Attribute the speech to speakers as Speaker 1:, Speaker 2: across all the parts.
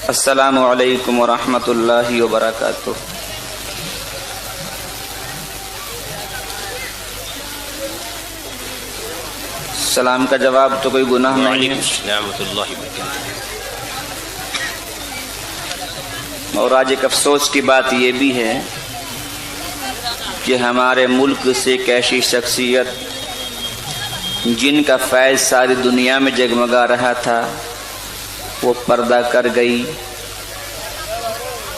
Speaker 1: السلام علیکم ورحمۃ اللہ وبرکاتہ۔ سلام کا جواب تو کوئی گناہ نہیں ہے، اور آج ایک افسوس کی بات یہ بھی ہے کہ ہمارے ملک سے ایک ایسی شخصیت جن کا فیض ساری دنیا میں جگمگا رہا تھا وہ پردہ کر گئی۔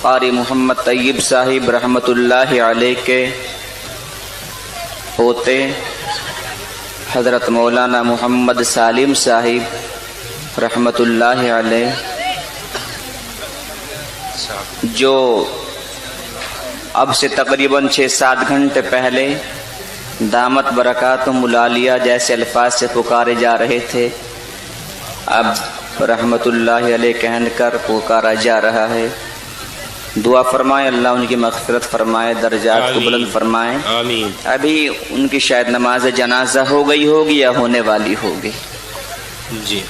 Speaker 1: قاری محمد طیب صاحب رحمۃ اللہ علیہ کے پوتے حضرت مولانا محمد سالم صاحب رحمۃ اللہ علیہ، جو اب سے تقریباً 6-7 گھنٹے پہلے دامت برکاتہم العالیہ جیسے الفاظ سے پکارے جا رہے تھے، اب رحمت اللہ علیہ کہہ کر پکارا جا رہا ہے۔ دعا فرمائے اللہ ان کی مغفرت فرمائے، درجات کو بلند فرمائے، آمین۔ ابھی ان کی شاید نماز جنازہ ہو گئی ہوگی یا ہونے والی ہوگی
Speaker 2: جی۔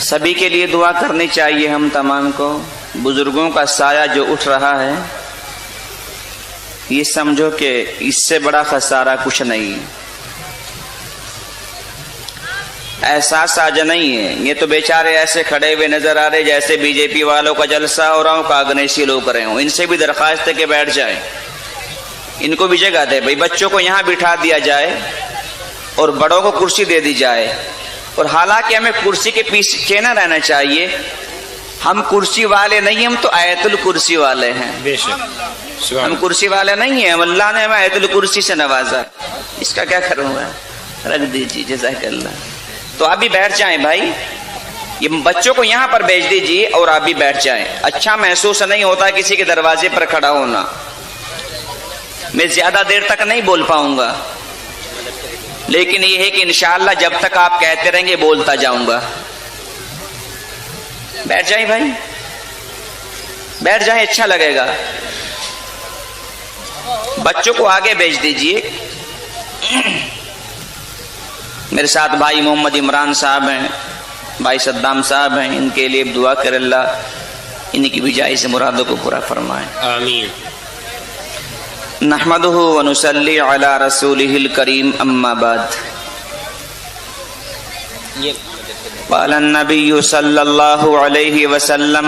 Speaker 1: سبھی کے لیے دعا کرنی چاہیے ہم تمام کو۔ بزرگوں کا سایہ جو اٹھ رہا ہے یہ سمجھو کہ اس سے بڑا خسارہ کچھ نہیں ہے۔ احساس آج نہیں ہے، یہ تو بیچارے ایسے کھڑے ہوئے نظر آ رہے جیسے بی جے پی والوں کا جلسہ ہو رہا ہوں، کاغنیسی لوگ رہے ہوں۔ ان سے بھی درخواست ہے کہ بیٹھ جائیں، ان کو بھی جگہ دے بھائی، بچوں کو یہاں بٹھا دیا جائے اور بڑوں کو کرسی دے دی جائے۔ اور حالانکہ ہمیں کرسی کے پیچھے نہ رہنا چاہیے، ہم کرسی والے نہیں، ہم تو آیت الکرسی والے ہیں۔
Speaker 2: بے شک،
Speaker 1: ہم کرسی والے نہیں ہیں، اللہ نے ہمیں آیت الکرسی سے نوازا، اس کا کیا کروں گا، رکھ دیجیے، جزاک اللہ۔ تو آپ بھی بیٹھ جائیں بھائی، یہ بچوں کو یہاں پر بھیج دیجیے اور آپ بھی بیٹھ جائیں۔ اچھا محسوس نہیں ہوتا کسی کے دروازے پر کھڑا ہونا۔ میں زیادہ دیر تک نہیں بول پاؤں گا، لیکن یہ ہے کہ انشاءاللہ جب تک آپ کہتے رہیں گے بولتا جاؤں گا۔ بیٹھ جائیں بھائی، بیٹھ جائیں، اچھا لگے گا۔ بچوں کو آگے بھیج دیجیے۔ میرے ساتھ بھائی محمد عمران صاحب ہیں، بھائی صدام صاحب ہیں، ان کے لیے دعا کر اللہ ان کی بھی جائز مرادوں کو پورا فرمائے،
Speaker 2: آمین۔
Speaker 1: نحمدہ ونصلی علی رسولہ الکریم، اما بعد۔ قال النبی صلی اللہ علیہ وسلم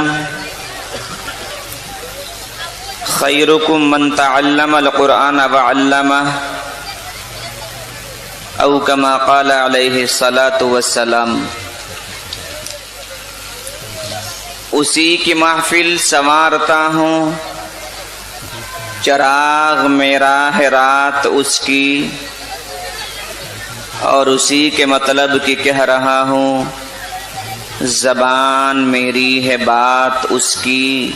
Speaker 1: خیرکم من تعلم القرآن وعلمہ، او کما قال علیہ الصلاۃ والسلام۔ اسی کی محفل سنوارتا ہوں، چراغ میرا ہے رات اس کی، اور اسی کے مطلب کی کہہ رہا ہوں، زبان میری ہے بات اس کی۔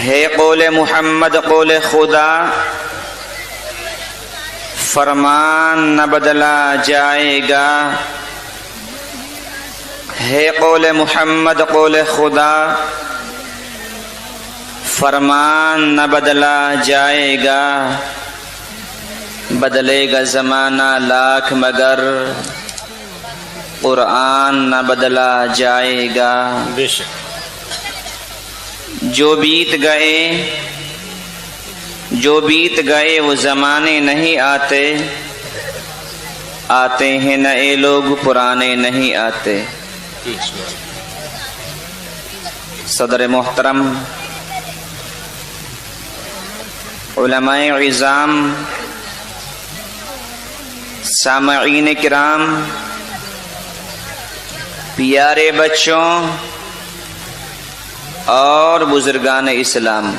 Speaker 1: ہے قول محمد قول خدا، فرمان نہ بدلا جائے گا۔ ہے قول محمد قول خدا، فرمان نہ بدلا جائے گا۔ بدلے گا زمانہ لاکھ مگر قرآن نہ بدلا جائے گا۔
Speaker 2: بے شک۔
Speaker 1: جو بیت گئے وہ زمانے نہیں آتے، آتے ہیں نئے لوگ پرانے نہیں آتے۔ صدر محترم، علماء عظام، سامعین کرام، پیارے بچوں اور بزرگان اسلام،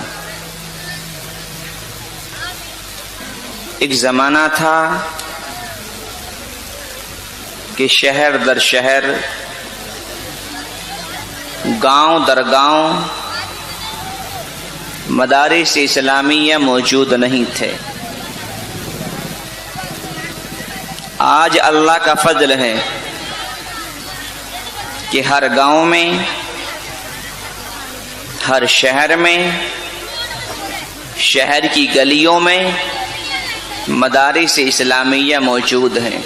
Speaker 1: ایک زمانہ تھا کہ شہر در شہر، گاؤں در گاؤں مدارس اسلامیہ موجود نہیں تھے۔ آج اللہ کا فضل ہے کہ ہر گاؤں میں، ہر شہر میں، شہر کی گلیوں میں مدارس اسلامیہ موجود ہیں۔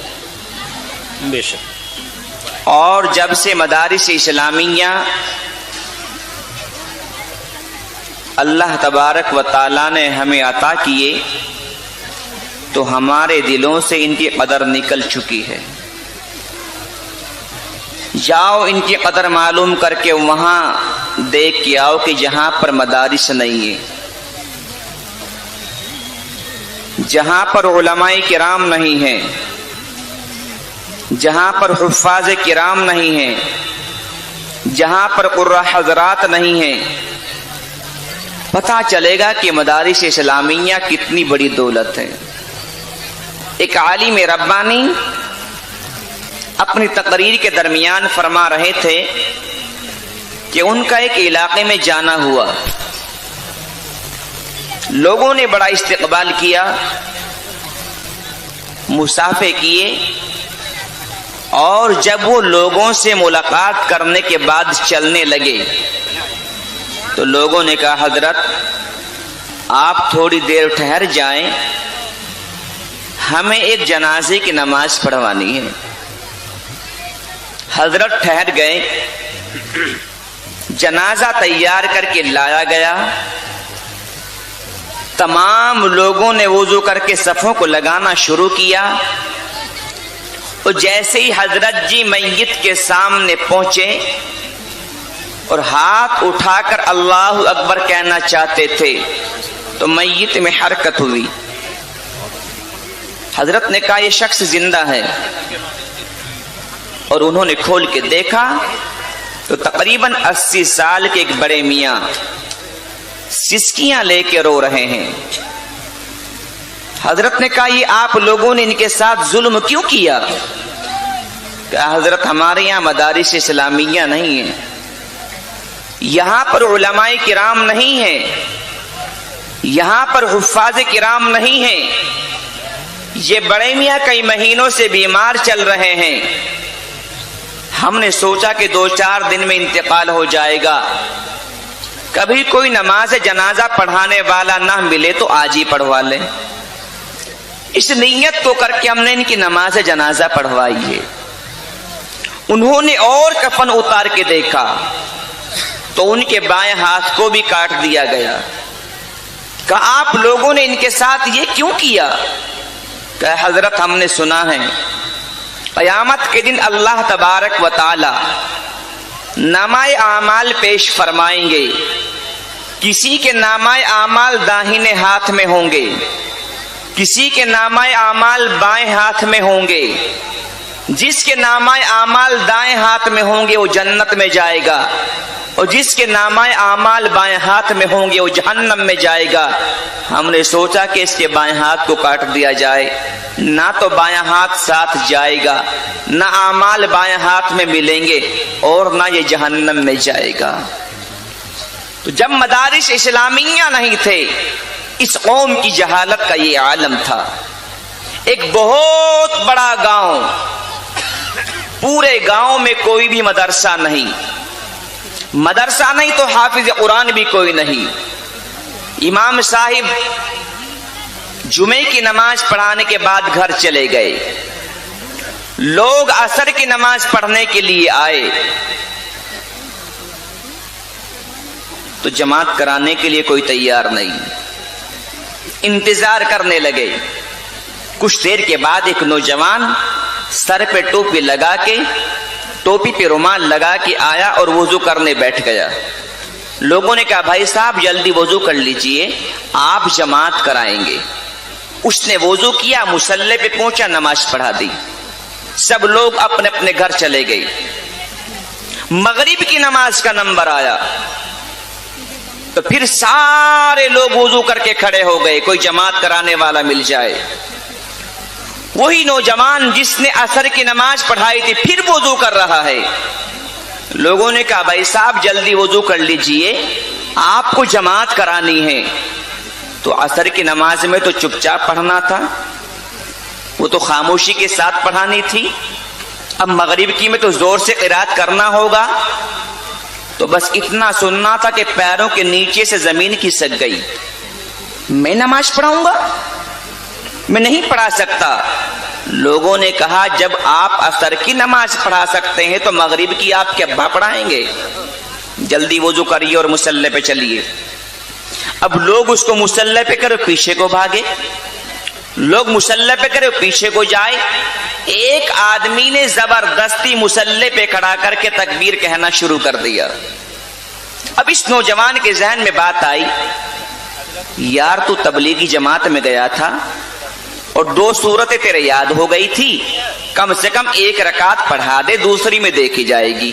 Speaker 2: بے شک۔
Speaker 1: اور جب سے مدارس اسلامیہ اللہ تبارک و تعالیٰ نے ہمیں عطا کیے تو ہمارے دلوں سے ان کی قدر نکل چکی ہے۔ جاؤ ان کی قدر معلوم کر کے وہاں دیکھ کے آؤ کہ جہاں پر مدارس نہیں ہے، جہاں پر علماء کرام نہیں ہیں، جہاں پر حفاظ کرام نہیں ہیں، جہاں پر قراء حضرات نہیں ہیں، پتہ چلے گا کہ مدارس اسلامیہ کتنی بڑی دولت ہے۔ ایک عالم ربانی اپنی تقریر کے درمیان فرما رہے تھے کہ ان کا ایک علاقے میں جانا ہوا، لوگوں نے بڑا استقبال کیا، مصافحے کیے، اور جب وہ لوگوں سے ملاقات کرنے کے بعد چلنے لگے تو لوگوں نے کہا حضرت آپ تھوڑی دیر ٹھہر جائیں، ہمیں ایک جنازے کی نماز پڑھوانی ہے۔ حضرت ٹھہر گئے، جنازہ تیار کر کے لایا گیا، تمام لوگوں نے وضو کر کے صفوں کو لگانا شروع کیا، اور جیسے ہی حضرت جی میت کے سامنے پہنچے اور ہاتھ اٹھا کر اللہ اکبر کہنا چاہتے تھے تو میت میں حرکت ہوئی۔ حضرت نے کہا یہ شخص زندہ ہے، اور انہوں نے کھول کے دیکھا تو تقریباً 80 سال کے ایک بڑے میاں سسکیاں لے کے رو رہے ہیں۔ حضرت نے کہا یہ آپ لوگوں نے ان کے ساتھ ظلم کیوں کیا؟ کہا حضرت ہمارے یہاں مدارس اسلامیہ نہیں ہیں، یہاں پر علماء کرام نہیں ہیں، یہاں پر حفاظ کرام نہیں ہیں، یہ بڑے میاں کئی مہینوں سے بیمار چل رہے ہیں، ہم نے سوچا کہ 2-4 دن میں انتقال ہو جائے گا، کبھی کوئی نماز جنازہ پڑھانے والا نہ ملے تو آج ہی پڑھوا لیں۔ اس نیت کو کر کے ہم نے ان کی نماز جنازہ پڑھوائی ہے۔ انہوں نے اور کفن اتار کے دیکھا تو ان کے بائیں ہاتھ کو بھی کاٹ دیا گیا۔ کہا آپ لوگوں نے ان کے ساتھ یہ کیوں کیا؟ کہ حضرت ہم نے سنا ہے قیامت کے دن اللہ تبارک و تعالی نامہ اعمال پیش فرمائیں گے، کسی کے نامہ اعمال داہنے ہاتھ میں ہوں گے، کسی کے نامہ اعمال بائیں ہاتھ میں ہوں گے، جس کے نامہ اعمال دائیں ہاتھ میں ہوں گے وہ جنت میں جائے گا، اور جس کے نامہ اعمال بائیں ہاتھ میں ہوں گے وہ جہنم میں جائے گا۔ ہم نے سوچا کہ اس کے بائیں ہاتھ کو کاٹ دیا جائے، نہ تو بائیں ہاتھ ساتھ جائے گا، نہ اعمال بائیں ہاتھ میں ملیں گے، اور نہ یہ جہنم میں جائے گا۔ تو جب مدارس اسلامیہ نہیں تھے، اس قوم کی جہالت کا یہ عالم تھا۔ ایک بہت بڑا گاؤں، پورے گاؤں میں کوئی بھی مدرسہ نہیں، مدرسہ نہیں تو حافظ قرآن بھی کوئی نہیں۔ امام صاحب جمعے کی نماز پڑھانے کے بعد گھر چلے گئے، لوگ عصر کی نماز پڑھنے کے لیے آئے تو جماعت کرانے کے لیے کوئی تیار نہیں، انتظار کرنے لگے۔ کچھ دیر کے بعد ایک نوجوان سر پہ ٹوپی لگا کے، ٹوپی پہ رومال لگا کے آیا اور وضو کرنے بیٹھ گیا۔ لوگوں نے کہا بھائی صاحب جلدی وضو کر لیجئے، آپ جماعت کرائیں گے۔ اس نے وضو کیا، مصلی پہ پہنچا، نماز پڑھا دی، سب لوگ اپنے اپنے گھر چلے گئے۔ مغرب کی نماز کا نمبر آیا تو پھر سارے لوگ وضو کر کے کھڑے ہو گئے، کوئی جماعت کرانے والا مل جائے۔ وہی نوجوان جس نے عصر کی نماز پڑھائی تھی پھر وضو کر رہا ہے۔ لوگوں نے کہا بھائی صاحب جلدی وضو کر لیجئے، آپ کو جماعت کرانی ہے۔ تو عصر کی نماز میں تو چپ چاپ پڑھنا تھا، وہ تو خاموشی کے ساتھ پڑھانی تھی، اب مغرب کی میں تو زور سے قرات کرنا ہوگا، تو بس اتنا سننا تھا کہ پیروں کے نیچے سے زمین کھسک گئی۔ میں نماز پڑھاؤں گا؟ میں نہیں پڑھا سکتا۔ لوگوں نے کہا جب آپ عصر کی نماز پڑھا سکتے ہیں تو مغرب کی آپ کیا پڑھائیں گے؟ جلدی وضو کریے اور مصلی پہ چلیے۔ اب لوگ اس کو مصلی پہ کرے پیچھے کو بھاگے، لوگ مصلی پہ کرے پیچھے کو جائے۔ ایک آدمی نے زبردستی مصلی پہ کھڑا کر کے تکبیر کہنا شروع کر دیا۔ اب اس نوجوان کے ذہن میں بات آئی، یار تو تبلیغی جماعت میں گیا تھا اور 2 سورتیں تیرے یاد ہو گئی تھی، کم سے کم 1 رکعت پڑھا دے، دوسری میں دیکھی جائے گی۔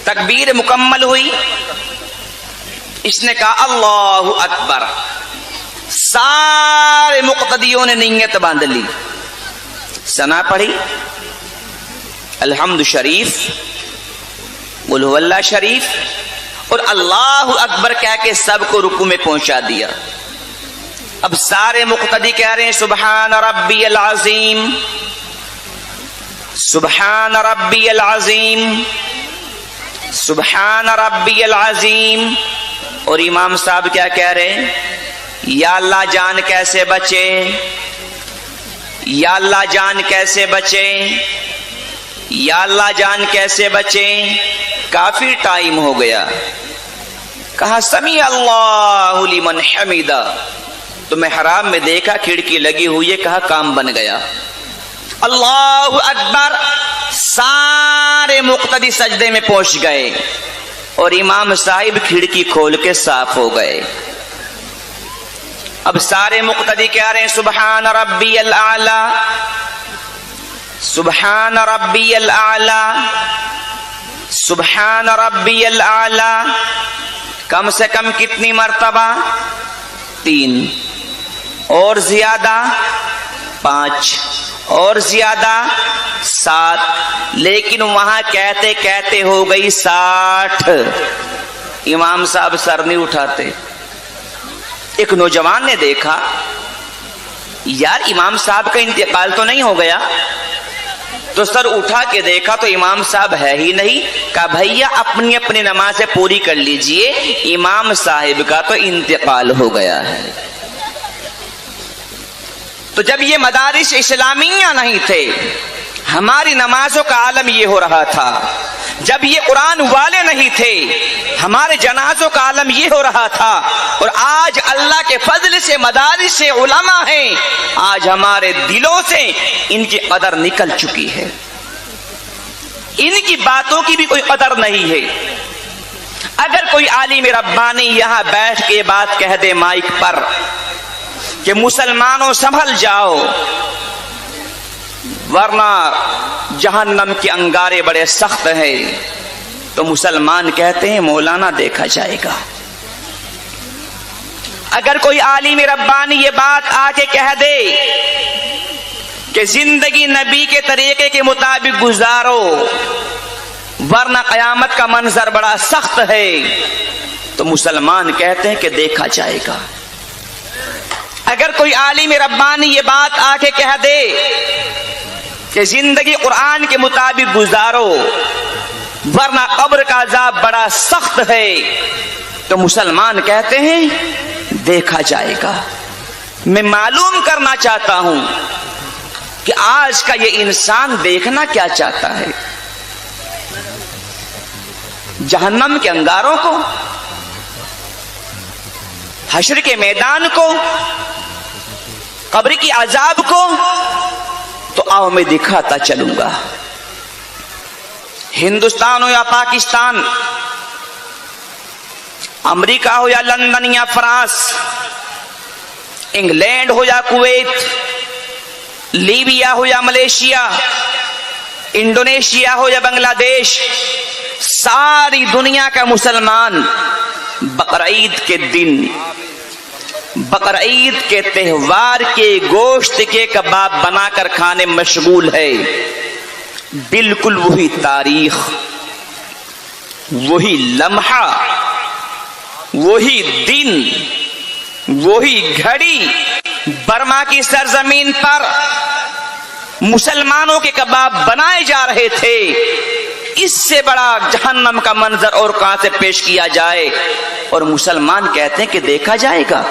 Speaker 1: تکبیر مکمل ہوئی، اس نے کہا اللہ اکبر، سارے مقتدیوں نے نیت باندھ لی، ثنا پڑھی، الحمد شریف، قل هو اللہ شریف، اور اللہ اکبر کہہ کے سب کو رکوع میں پہنچا دیا۔ اب سارے مقتدی کہہ رہے ہیں سبحان ربی العظیم، سبحان ربی العظیم، سبحان ربی العظیم، اور امام صاحب کیا کہہ رہے ہیں؟ یا اللہ جان کیسے بچے، یا اللہ جان کیسے بچے، یا اللہ جان کیسے بچے۔ کافی ٹائم ہو گیا، کہا سمیع اللہ لمن حمیدہ، تو محراب میں دیکھا کھڑکی لگی ہوئی ہے، کہا کام بن گیا۔ اللہ اکبر، سارے مقتدی سجدے میں پہنچ گئے اور امام صاحب کھڑکی کھول کے صاف ہو گئے۔ اب سارے مقتدی کہہ رہے ہیں سبحان ربی الاعلی، سبحان ربی الاعلی، سبحان ربی الاعلی، کم سے کم کتنی مرتبہ؟ 3، اور زیادہ 5، اور زیادہ 7، لیکن وہاں کہتے کہتے ہو گئی 60۔ امام صاحب سر نہیں اٹھاتے۔ ایک نوجوان نے دیکھا یار امام صاحب کا انتقال تو نہیں ہو گیا، تو سر اٹھا کے دیکھا تو امام صاحب ہے ہی نہیں۔ کہا بھیا اپنی اپنی نمازیں پوری کر لیجئے، امام صاحب کا تو انتقال ہو گیا ہے۔ تو جب یہ مدارس اسلامیہ نہیں تھے، ہماری نمازوں کا عالم یہ ہو رہا تھا۔ جب یہ قرآن والے نہیں تھے، ہمارے جنازوں کا عالم یہ ہو رہا تھا۔ اور آج اللہ کے فضل سے مدارس سے علماء ہیں، آج ہمارے دلوں سے ان کی قدر نکل چکی ہے، ان کی باتوں کی بھی کوئی قدر نہیں ہے۔ اگر کوئی عالم ربانی یہاں بیٹھ کے بات کہہ دے مائک پر کہ مسلمانوں سنبھل جاؤ ورنہ جہنم کے انگارے بڑے سخت ہیں، تو مسلمان کہتے ہیں مولانا دیکھا جائے گا۔ اگر کوئی عالم ربانی یہ بات آ کے کہہ دے کہ زندگی نبی کے طریقے کے مطابق گزارو ورنہ قیامت کا منظر بڑا سخت ہے، تو مسلمان کہتے ہیں کہ دیکھا جائے گا۔ اگر کوئی عالم ربانی یہ بات آ کے کہہ دے کہ زندگی قرآن کے مطابق گزارو ورنہ قبر کا عذاب بڑا سخت ہے، تو مسلمان کہتے ہیں دیکھا جائے گا۔ میں معلوم کرنا چاہتا ہوں کہ آج کا یہ انسان دیکھنا کیا چاہتا ہے؟ جہنم کے انگاروں کو، حشر کے میدان کو، قبر کی عذاب کو؟ تو آؤ میں دکھاتا چلوں گا۔ ہندوستان ہو یا پاکستان، امریکہ ہو یا لندن یا فرانس، انگلینڈ ہو یا کویت، لیبیا ہو یا ملیشیا، انڈونیشیا ہو یا بنگلہ دیش، ساری دنیا کا مسلمان بقرعید کے دن، بقرعید کے تہوار کے گوشت کے کباب بنا کر کھانے مشغول ہے۔ بالکل وہی تاریخ، وہی لمحہ، وہی دن، وہی گھڑی برما کی سرزمین پر مسلمانوں کے کباب بنائے جا رہے تھے۔ اس سے بڑا جہنم کا منظر اور کہاں سے پیش کیا جائے؟ اور مسلمان کہتے ہیں کہ دیکھا جائے گا۔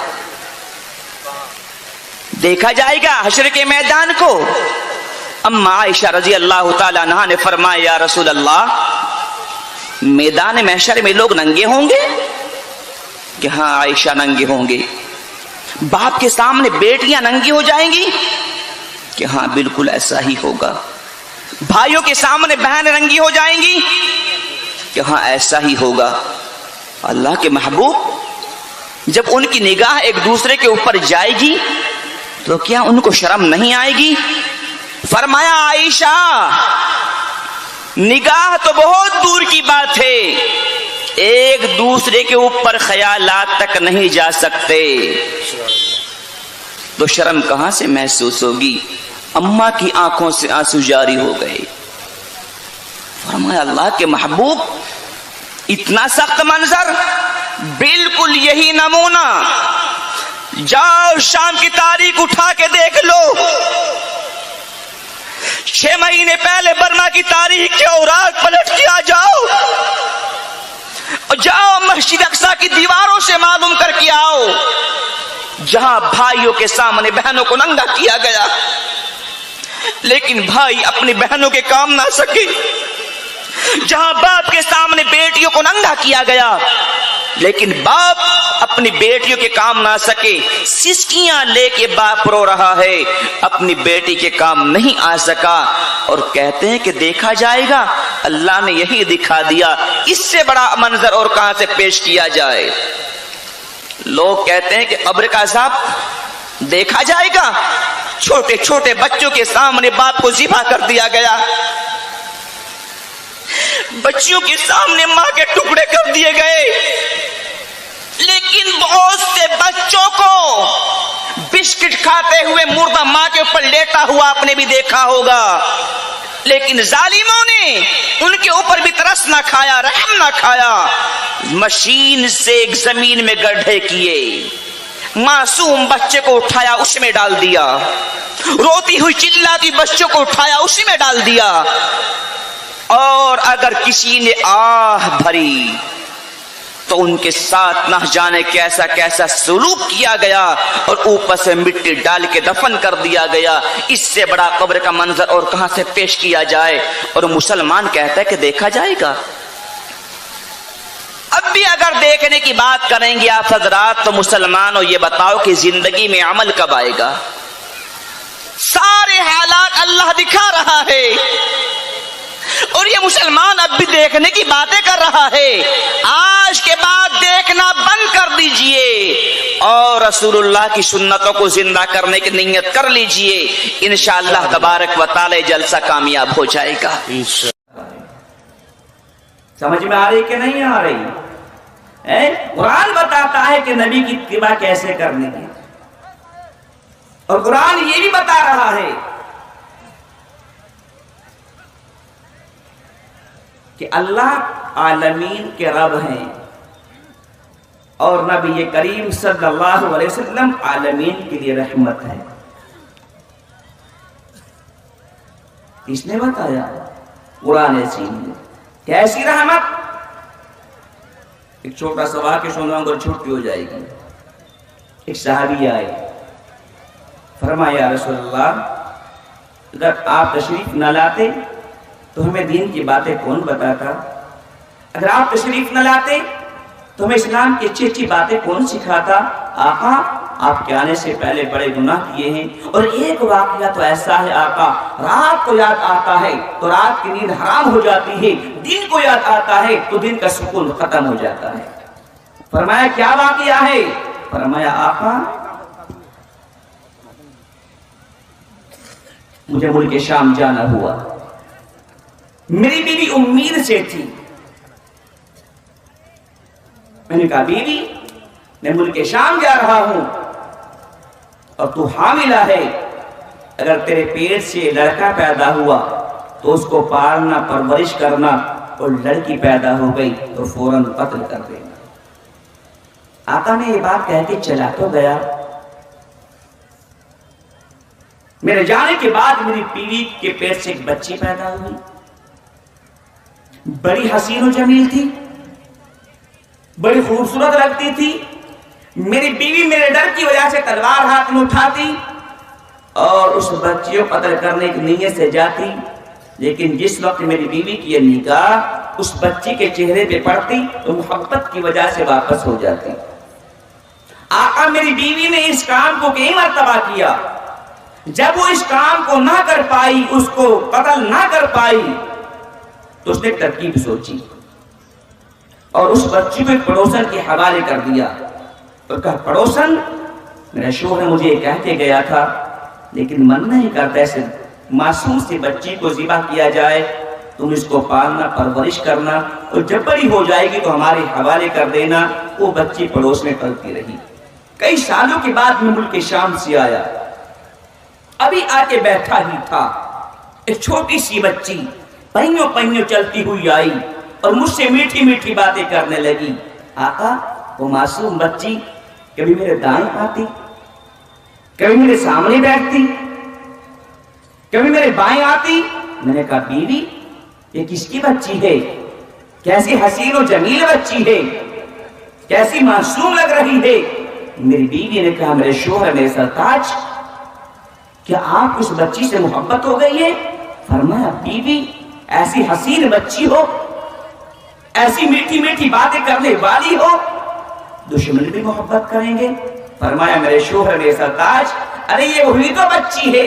Speaker 1: دیکھا جائے گا حشر کے میدان کو. اما عائشہ رضی اللہ تعالی عنہا نے فرمایا یا رسول اللہ میدان محشر میں لوگ ننگے ہوں گے؟ کہ ہاں عائشہ ننگے ہوں گے. باپ کے سامنے بیٹیاں ننگی ہو جائیں گی؟ کہ ہاں بالکل ایسا ہی ہوگا. بھائیوں کے سامنے بہن ننگی ہو جائیں گی؟ کہ ہاں ایسا ہی ہوگا. اللہ کے محبوب جب ان کی نگاہ ایک دوسرے کے اوپر جائے گی تو کیا ان کو شرم نہیں آئے گی؟ فرمایا عائشہ نگاہ تو بہت دور کی بات ہے، ایک دوسرے کے اوپر خیالات تک نہیں جا سکتے تو شرم کہاں سے محسوس ہوگی؟ اماں کی آنکھوں سے آنسو جاری ہو گئے. فرمایا اللہ کے محبوب اتنا سخت منظر، بالکل یہی نمونہ جاؤ شام کی تاریخ اٹھا کے دیکھ لو. 6 مہینے پہلے برما کی تاریخ کے اوراق پلٹ کے آ جاؤ اور جاؤ مسجد اقصی کی دیواروں سے معلوم کر کے آؤ جہاں بھائیوں کے سامنے بہنوں کو ننگا کیا گیا لیکن بھائی اپنی بہنوں کے کام نہ سکے، جہاں باپ کے سامنے بیٹیوں کو ننگا کیا گیا لیکن باپ اپنی بیٹیوں کے کام نہ سکے، سسکیاں لے کے باپ رو رہا ہے، اپنی بیٹی کے کام نہیں آ سکا اور کہتے ہیں کہ دیکھا جائے گا. اللہ نے یہی دکھا دیا، اس سے بڑا منظر اور کہاں سے پیش کیا جائے. لوگ کہتے ہیں کہ قبر کا عذاب دیکھا جائے گا، چھوٹے چھوٹے بچوں کے سامنے باپ کو ذبح کر دیا گیا، بچیوں کے سامنے ماں کے ٹکڑے کر دیے گئے، لیکن بہت سے بچوں کو بسکٹ کھاتے ہوئے مردہ ماں کے اوپر لیٹا ہوا آپ نے بھی دیکھا ہوگا، لیکن ظالموں نے ان کے اوپر بھی ترس نہ کھایا، رحم نہ کھایا، مشین سے ایک زمین میں گڈھے کیے، معصوم بچے کو اٹھایا اس میں ڈال دیا، روتی ہوئی چلاتی بچوں کو اٹھایا اسی میں ڈال دیا، اور اگر کسی نے آہ بھری تو ان کے ساتھ نہ جانے کیسا کیسا سلوک کیا گیا اور اوپر سے مٹی ڈال کے دفن کر دیا گیا. اس سے بڑا قبر کا منظر اور کہاں سے پیش کیا جائے؟ اور مسلمان کہتا ہے کہ دیکھا جائے گا. اب بھی اگر دیکھنے کی بات کریں گے آپ حضرات تو مسلمانوں یہ بتاؤ کہ زندگی میں عمل کب آئے گا؟ سارے حالات اللہ دکھا رہا ہے اور یہ مسلمان اب بھی دیکھنے کی باتیں کر رہا ہے. آج کے بعد دیکھنا بند کر دیجئے اور رسول اللہ کی سنتوں کو زندہ کرنے کی نیت کر لیجئے، انشاءاللہ تبارک و تعالی جلسہ کامیاب ہو جائے گا. سمجھ میں آ رہی کہ نہیں آ رہی؟ قرآن بتاتا ہے کہ نبی کی اتباع کیسے کرنے کی، اور قرآن یہ بھی بتا رہا ہے کہ اللہ عالمین کے رب ہیں اور نبی کریم صلی اللہ علیہ وسلم عالمین کے لیے رحمت ہے. کس نے بتایا؟ قرآن عظیم نے. کیسی رحمت؟ ایک چھوٹا سا واقعہ سناؤں گا، چھٹی ہو جائے گی. ایک صحابی آئے، فرمایا یا رسول اللہ اگر آپ تشریف نہ لاتے تو ہمیں دین کی باتیں کون بتاتا؟ اگر آپ تشریف نہ لاتے تو ہمیں اسلام کی اچھی اچھی باتیں کون سکھاتا؟ آقا آپ کے آنے سے پہلے بڑے گناہ کیے ہیں اور ایک واقعہ تو ایسا ہے آقا، رات کو یاد آتا ہے تو رات کی نیند حرام ہو جاتی ہے، دن کو یاد آتا ہے تو دن کا سکون ختم ہو جاتا ہے. فرمایا کیا واقعہ ہے؟ فرمایا آقا مجھے ملک شام جانا ہوا، میری بیوی امید سے تھی، میں نے کہا بیوی میں ملک شام جا رہا ہوں اور تو حاملہ ہے، اگر تیرے پیٹ سے لڑکا پیدا ہوا تو اس کو پالنا پرورش کرنا، اور لڑکی پیدا ہو گئی تو فوراً قتل کر دینا. آقا نے یہ بات کہہ کے چلا تو گیا. میرے جانے کے بعد میری بیوی کے پیٹ سے ایک بچی پیدا ہوئی، بڑی حسین و جمیل تھی، بڑی خوبصورت لگتی تھی. میری بیوی میرے ڈر کی وجہ سے تلوار ہاتھ میں اٹھاتی
Speaker 3: اور اس بچی کو قتل کرنے کی نیت سے جاتی، لیکن جس وقت میری بیوی کی یہ نگاہ اس بچی کے چہرے پہ پڑتی تو محبت کی وجہ سے واپس ہو جاتی۔ آقا میری بیوی نے اس کام کو کئی مرتبہ کیا، جب وہ اس کام کو نہ کر پائی، اس کو قتل نہ کر پائی، تو اس نے ترکیب سوچی اور اس بچی کو ایک پڑوسن کے حوالے کر دیا اور کہا پڑوسن میرا شوہر مجھے کہہ کے گیا تھا لیکن من نہیں کرتا ایسے معصوم سی بچی کو ذبح کیا جائے، تم اس کو پالنا پرورش کرنا اور جب بڑی ہو جائے گی تو ہمارے حوالے کر دینا۔ وہ بچی پڑوس میں پلتی رہی۔ کئی سالوں کے بعد میں ملک شام سے آیا، ابھی آ کے بیٹھا ہی تھا، ایک چھوٹی سی بچی پہیوں پہیوں چلتی ہوئی آئی اور مجھ سے میٹھی میٹھی باتیں کرنے لگی۔ آقا وہ معصوم بچی کبھی میرے دائیں آتی، کبھی میرے سامنے بیٹھتی، کبھی میرے بائیں آتی۔ میں نے کہا بیوی یہ کس کی بچی ہے؟ کیسی حسین و جمیل بچی ہے، کیسی معصوم لگ رہی ہے۔ میری بیوی نے کہا میرے شوہر میرے سرتاج کیا آپ اس بچی سے محبت ہو گئی ہے؟ فرمایا بیوی ایسی حسین بچی ہو، ایسی میٹھی میٹھی باتیں کرنے والی ہو، دشمن بھی محبت کریں گے؟ فرمایا میرے شوہر میرے سرتاج ارے یہ وہی تو بچی ہے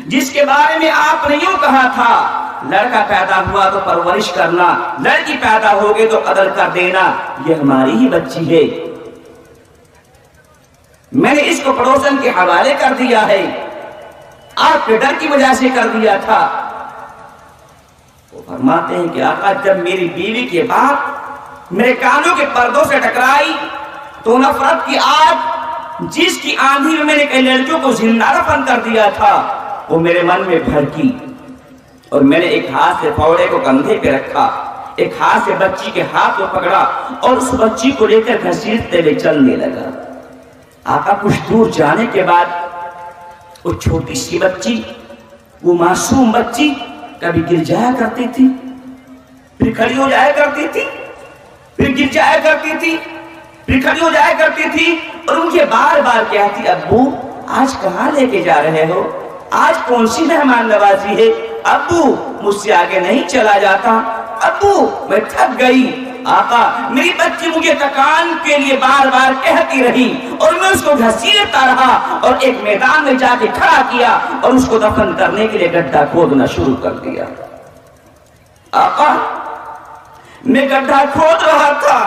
Speaker 3: جس کے بارے میں آپ نے یوں کہا تھا لڑکا پیدا ہوا تو پرورش کرنا، لڑکی پیدا ہوگی تو قتل کر دینا، یہ ہماری ہی بچی ہے، میں نے اس کو پڑوسن کے حوالے کر دیا ہے، آپ کے ڈر کی وجہ سے کر دیا تھا۔ وہ فرماتے ہیں کہ آقا جب میری بیوی کے بعد میرے کانوں کے پردوں سے ٹکرائی تو نفرت کی آگ جس کی آندھی میں نے کئی لڑکیوں کو زندہ دفن کر دیا تھا وہ میرے من میں بھڑکی، اور میں نے ایک ہاتھ سے پھوڑے کو کندھے پہ رکھا، ایک ہاتھ سے بچی کے ہاتھ کو پکڑا اور اس بچی کو لے کر گھسیٹتے ہوئے چلنے لگا۔ آقا کچھ دور جانے کے بعد وہ چھوٹی سی بچی، وہ معصوم بچی کبھی گر جایا کرتی تھی، پھر کھڑی ہو جایا کرتی تھی، پھر گر جایا کرتی تھی، پھر کھڑی ہو جایا کرتی تھی، اور مجھے بار بار کہتی ابو آج کہاں لے کے جا رہے ہو، آج کون سی مہمان نوازی ہے، ابو مجھ سے آگے نہیں چلا جاتا، ابو میں تھک گئی۔ آقا میری بچی مجھے تکان کے لیے بار بار کہتی رہی اور میں اس کو گھسیٹتا رہا اور ایک میدان میں جا کے کھڑا کیا اور اس کو دفن کرنے کے لیے گڈھا کھودنا شروع کر دیا۔ آقا میں گڈھا کھود رہا تھا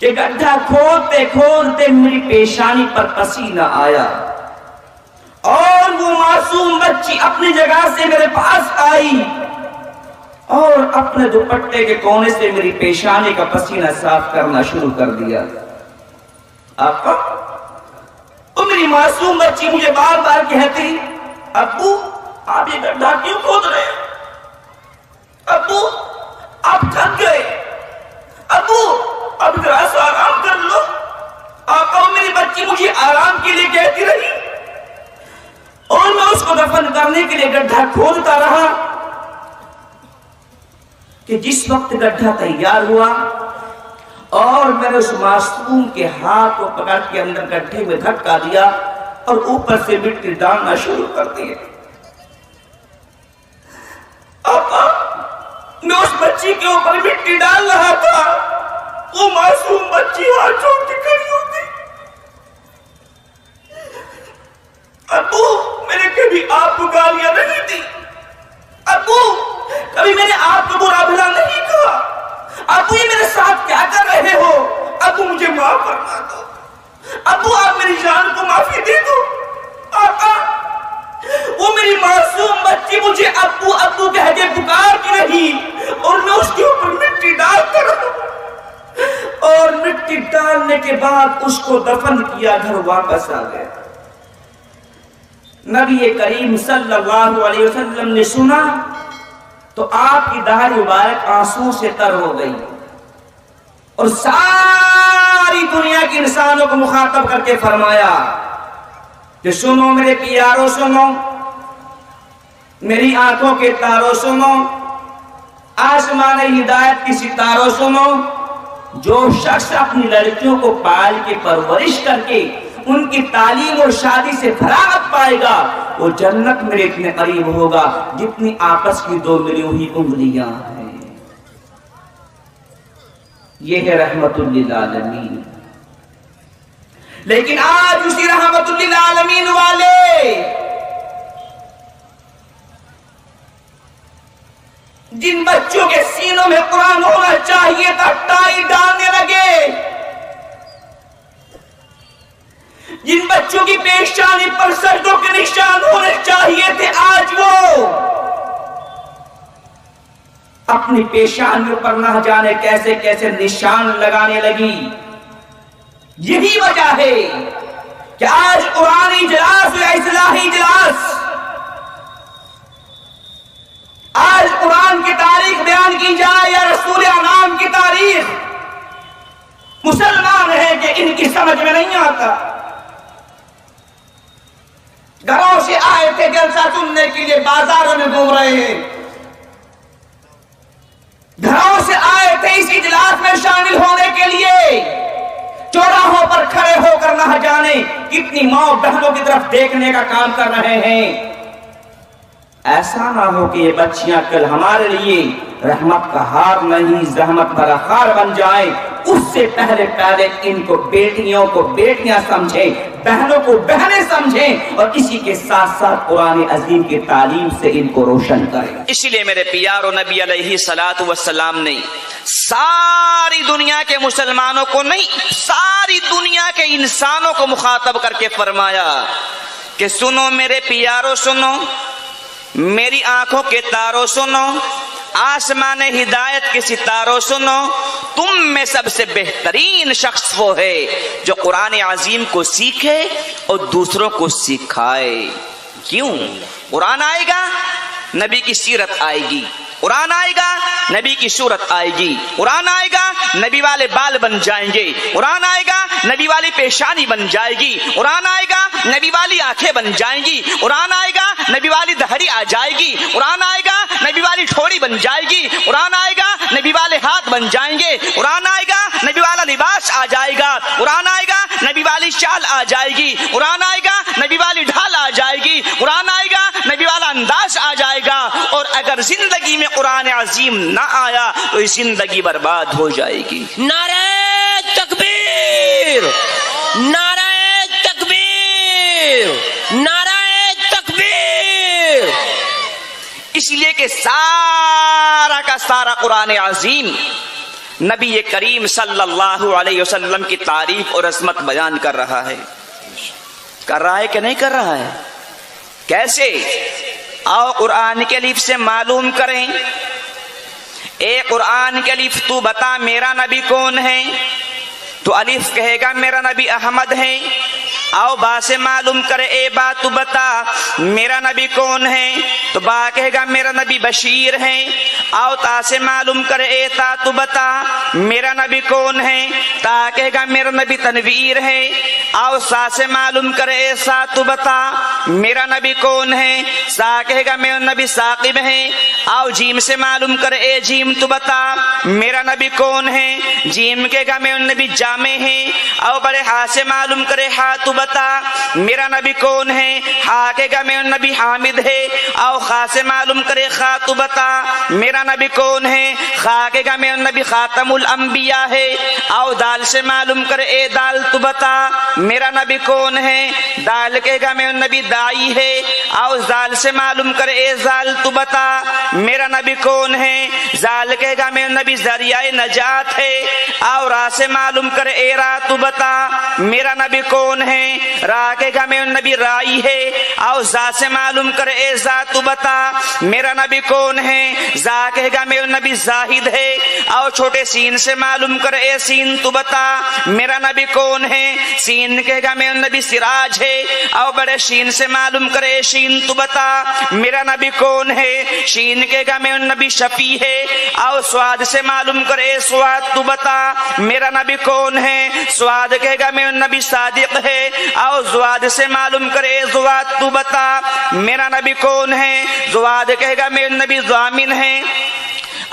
Speaker 3: کہ گڈھا کھودتے کھودتے میری پیشانی پر پسینہ آیا اور وہ معصوم بچی اپنی جگہ سے میرے پاس آئی اور اپنے دوپٹے کے کونے سے میری پیشانی کا پسینہ صاف کرنا شروع کر دیا۔ آقا وہ میری معصوم بچی مجھے بار بار کہتی ابو آپ یہ گڈھا کیوں کھود رہے ہیں، ابو آپ تھک گئے، ابو اب ذرا سا آرام کر لو۔ آقا میری بچی مجھے آرام کے لیے کہتی رہی اور میں اس کو دفن کرنے کے لیے گڈھا کھودتا رہا کہ جس وقت گڈھا تیار ہوا اور میں نے اس معصوم کے ہاتھ کو پکڑ کے اندر گڈھے میں دھکا دیا اور اوپر سے مٹی ڈالنا شروع کر دی۔ آقا میں اس بچی کے اوپر مٹی ڈال رہا تھا، وہ معصوم بچی ہاتھ چھوڑ کے کھڑی ہو گئی۔ ابو میں نے کبھی آپ کو گالیاں نہیں دی، ابو کبھی میں نے آپ کو برا بھلا نہیں کہا، ابو یہ میرے ساتھ کیا کر رہے ہو، ابو مجھے معاف فرما دو، ابو آپ میری جان کو معافی دے دو۔ آقا وہ میری معصوم بچی مجھے ابو ابو کہہ کے پکارتی رہی اور میں اس کے اوپر مٹی ڈالتا رہا اور مٹی ڈالنے کے بعد اس کو دفن کیا، گھر واپس آ گئے۔ نبی کریم صلی اللہ علیہ وسلم نے سنا تو آپ کی دہر مبارک آنسوں سے تر ہو گئی اور ساری دنیا کے انسانوں کو مخاطب کر کے فرمایا کہ سنو میرے پیارو، سنو میری آنکھوں کے تاروں، سنو آسمان ہدایت کی ستاروں، سنو جو شخص اپنی لڑکیوں کو پال کے پرورش کر کے ان کی تعلیم اور شادی سے فراغت پائے گا، وہ جنت میرے اتنے قریب ہوگا جتنی آپس کی دو ملی ہوئی انگلیاں ہیں۔ یہ ہے رحمت للعالمین۔ لیکن آج اسی رحمت للعالمین والے جن بچوں کے سینوں میں قرآن ہونا چاہیے تھا ٹائی ڈالنے لگے، جن بچوں کی پیشانی پر سجدوں کے نشان ہونے چاہیے تھے، آج وہ اپنی پیشانیوں پر نہ جانے کیسے کیسے نشان لگانے لگی۔ یہی وجہ ہے کہ آج قرآنی اجلاس یا اصلاحی اجلاس، آج قرآن کی تاریخ بیان کی جائے یا رسول انعام کی تاریخ، مسلمان ہیں کہ ان کی سمجھ میں نہیں آتا۔ گھروں سے آئے تھے جلسہ سننے کے لیے، بازاروں میں گھوم رہے ہیں، گھروں سے آئے تھے اس اجلاس میں شامل ہونے کے لیے، چوراہوں پر کھڑے ہو کر نہ جانے کتنی ماں بہنوں کی طرف دیکھنے کا کام کر رہے ہیں۔ ایسا نہ ہو کہ یہ بچیاں کل ہمارے لیے رحمت کا ہار نہیں زحمت بھرا خار بن جائیں۔ اس سے پہلے ان کو بیٹیوں کو بیٹیاں سمجھیں، بہنوں کو بہنیں سمجھیں، اور اسی کے ساتھ ساتھ قرآن عظیم کی تعلیم سے ان کو روشن کریں۔
Speaker 1: اسی لیے میرے پیارو نبی علیہ الصلوۃ والسلام نے ساری دنیا کے مسلمانوں کو نہیں، ساری دنیا کے انسانوں کو مخاطب کر کے فرمایا کہ سنو میرے پیارو، سنو میری آنکھوں کے تاروں، سنو آسمان ہدایت کے ستاروں، سنو تم میں سب سے بہترین شخص وہ ہے جو قرآن عظیم کو سیکھے اور دوسروں کو سکھائے۔ کیوں؟ قرآن آئے گا، نبی کی سیرت آئے گی، قرآن آئے گا، نبی کی صورت آئے گی، قرآن آئے گا، نبی والے بال بن جائیں گے، قرآن آئے گا، نبی والی پیشانی بن جائے گی، قرآن آئے گا، نبی والی آنکھیں بن جائیں گی، قرآن آئے گا، نبی والی دہڑی آ جائے گی، قرآن آئے گا، نبی والی ٹھوڑی بن جائے گی، قرآن آئے گا، نبی والے ہاتھ بن جائیں گے، قرآن آئے گا، نبی والا لباس آ جائے گا، قرآن آئے گا، نبی والی چال آ جائے گی، قرآن آئے گا، نبی والی ڈھال آ جائے گی، قرآن آئے گا، نبی والا انداز آ جائے گا۔ اور اگر زندگی میں قرآن عظیم نہ آیا تو یہ زندگی برباد ہو جائے گی۔
Speaker 4: نعرہ تکبیر، نعرہ تکبیر، نعرہ تکبیر۔
Speaker 1: اس لیے کہ سارا کا سارا قرآن عظیم نبی کریم صلی اللہ علیہ وسلم کی تعریف اور عظمت بیان کر رہا ہے۔ کر رہا ہے کہ نہیں کر رہا ہے؟ کیسے؟ آؤ قرآن کے الف سے معلوم کریں۔ اے قرآن کے الف تو بتا میرا نبی کون ہے؟ تو الف کہے گا میرا نبی احمد ہے۔ آؤ با سے معلوم کرے، اے با تو بتا میرا نبی کون ہے؟ تو با کہے گا میرا نبی بشیر ہے۔ آؤ تا سے معلوم کرے، اے تا تو بتا میرا نبی کون ہے؟ تا کہے گا میرا نبی تنویر ہے۔ آؤ سا سے معلوم کرے، اے سا تو بتا میرا نبی کون ہے؟ سا کہے گا میرا نبی ثاقب ہے۔ آؤ جیم سے معلوم کرے، اے جیم تو بتا میرا نبی کون ہے؟ جیم کہے گا میرا نبی جامع ہے۔ آؤ بڑے ہا سے معلوم کرے، ہا تو بتا میرا نبی کون ہے؟ ہا کہے گا میرا نبی حامد ہے۔ آؤ خا سے معلوم کرے، خا تو بتا میرا نبی کون ہے؟ خا کہے گا میرا نبی خاتم الانبیاء ہے۔ آؤ دال سے معلوم کرے، اے دال تو بتا میرا نبی کون ہے؟ دال کہے گا میرا نبی دائی ہے۔ آؤ زال سے معلوم کرے، اے زال تو بتا میرا نبی کون ہے؟ زال کہے گا میرا نبی ذریعہ نجات ہے۔ آؤ را سے معلوم کرے، اے را تو بتا میرا نبی کون ہے؟ را کہے گا میرا نبی رائی ہے۔ آؤ زا سے معلوم کرے، اے زا تو بتا میرا نبی کون ہے؟ زا کہے گا میرا نبی زاہد ہے۔ آؤ چھوٹے سین سے معلوم کرے، اے سین تو بتا میرا نبی کون ہے؟ سین کہے گا میرا نبی سراج ہے۔ آؤ بڑے شین سے معلوم کرے، اے شین تو بتا میرا نبی کون ہے؟ شین کہے گا میرا نبی شفیع ہے۔ آؤ سواد سے معلوم کرے، اے سواد تو بتا میرا نبی کون ہے؟ سواد کہے گا میرا نبی صادق ہے۔ آؤ زواد سے معلوم کرے، اے زواد تو بتا میرا نبی کون ہے؟ زواد کہے گا میرا نبی ضامن ہے۔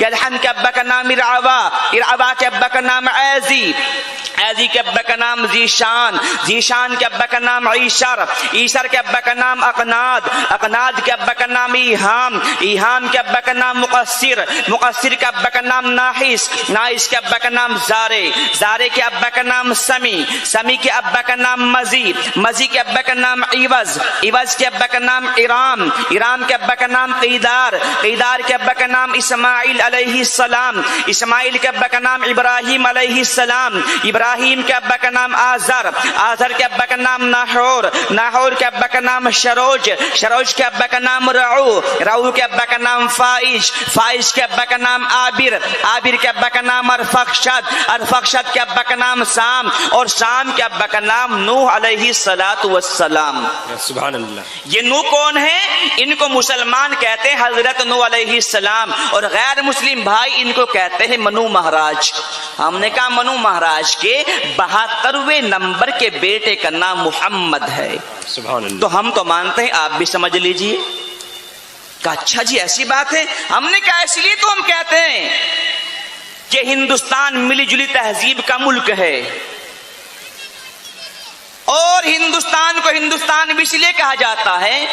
Speaker 1: یلحن کے ابا کا نام ارعوا، ارعوا کے ابا کا نام ایزی، ایزی کے ابا کا نام ذیشان، ذیشان کے ابا کا نام عیشر، عیشر کے ابا کا نام اقناد، اقناد کے ابا کا نام ایہام، ایہام کے ابا کا نام مقصر، مقصر کے ابا کا نام ناحس، ناحس کے ابا کا نام زارے، زارے کے ابا کا نام سمی، سمی کے ابا کا نام مزی، مزی کے ابا کا نام عوض، عوض کے ابا کا نام ارام، ارام کے ابا کا نام قیدار، قیدار کے ابا کا نام اسماعیل علیہ السلام، اسماعیل کے ابا کا نام ابراہیم علیہ السلام، ابراہیم کے ابا کا نام آزر، آزر کے ابا کا نام ناحور، ناحور کے ابا کا نام شروج، شروج کے ابا کا نام رعو، رعو کے ابا کا نام فائش، فائش کے ابا کا نام عابر، عابر کے ابا کا نام ارفخشد، ارفخشد کے ابا کا نام سام، اور سام کے ابا کا نام نوح علیہ السلام۔
Speaker 2: سبحان اللہ۔
Speaker 1: یہ نوح کون ہے؟ ان کو مسلمان کہتے ہیں حضرت نوح علیہ السلام، اور غیر مسلم بھائی ان کو کہتے ہیں منو مہاراج۔ ہم نے کہا منو مہاراج کے 72ویں نمبر کے بیٹے کا نام محمد ہے۔
Speaker 2: سبحان اللہ۔
Speaker 1: تو ہم تو مانتے ہیں، آپ بھی سمجھ لیجئے۔ کہا اچھا جی ایسی بات ہے؟ ہم نے کہا اس لیے تو ہم کہتے ہیں کہ ہندوستان ملی جلی تہذیب کا ملک ہے، اور ہندوستان کو ہندوستان بھی اس لیے کہا جاتا ہے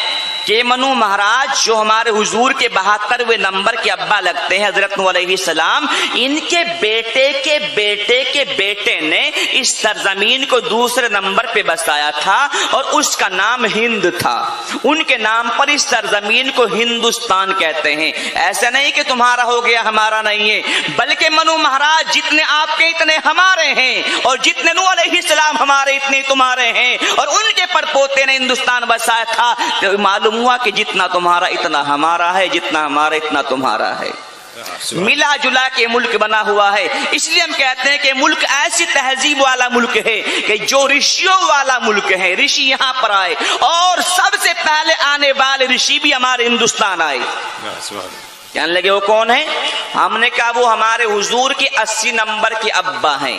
Speaker 1: کہ منو مہاراج جو ہمارے حضور کے 72ویں نمبر کے ابا لگتے ہیں حضرت نوح علیہ السلام، ان کے بیٹے کے بیٹے کے بیٹے نے اس سرزمین کو دوسرے نمبر پہ بسایا تھا، اور اس کا نام ہند تھا۔ ان کے نام پر اس سرزمین کو ہندوستان کہتے ہیں۔ ایسا نہیں کہ تمہارا ہو گیا ہمارا نہیں ہے، بلکہ منو مہاراج جتنے آپ کے اتنے ہمارے ہیں، اور جتنے نوح علیہ السلام ہمارے اتنے تمہارے ہیں، اور ان کے پر پوتے نے ہندوستان بسایا تھا۔ تو معلوم ہوا کہ جتنا تمہارا اتنا ہمارا ہے، جتنا ہمارا اتنا تمہارا ہے، ملا جلا کے ملک بنا ہوا ہے۔ اس لیے ہم کہتے ہیں کہ ملک ایسی تہذیب والا ملک ہے کہ جو رشیوں والا ملک ہے۔ رشی یہاں پر آئے، اور سب سے پہلے آنے والے رشی بھی ہمارے ہندوستان آئے۔ کہنے لگے وہ کون ہے؟ ہم نے کہا وہ ہمارے حضور کے 80 نمبر کے ابا ہیں۔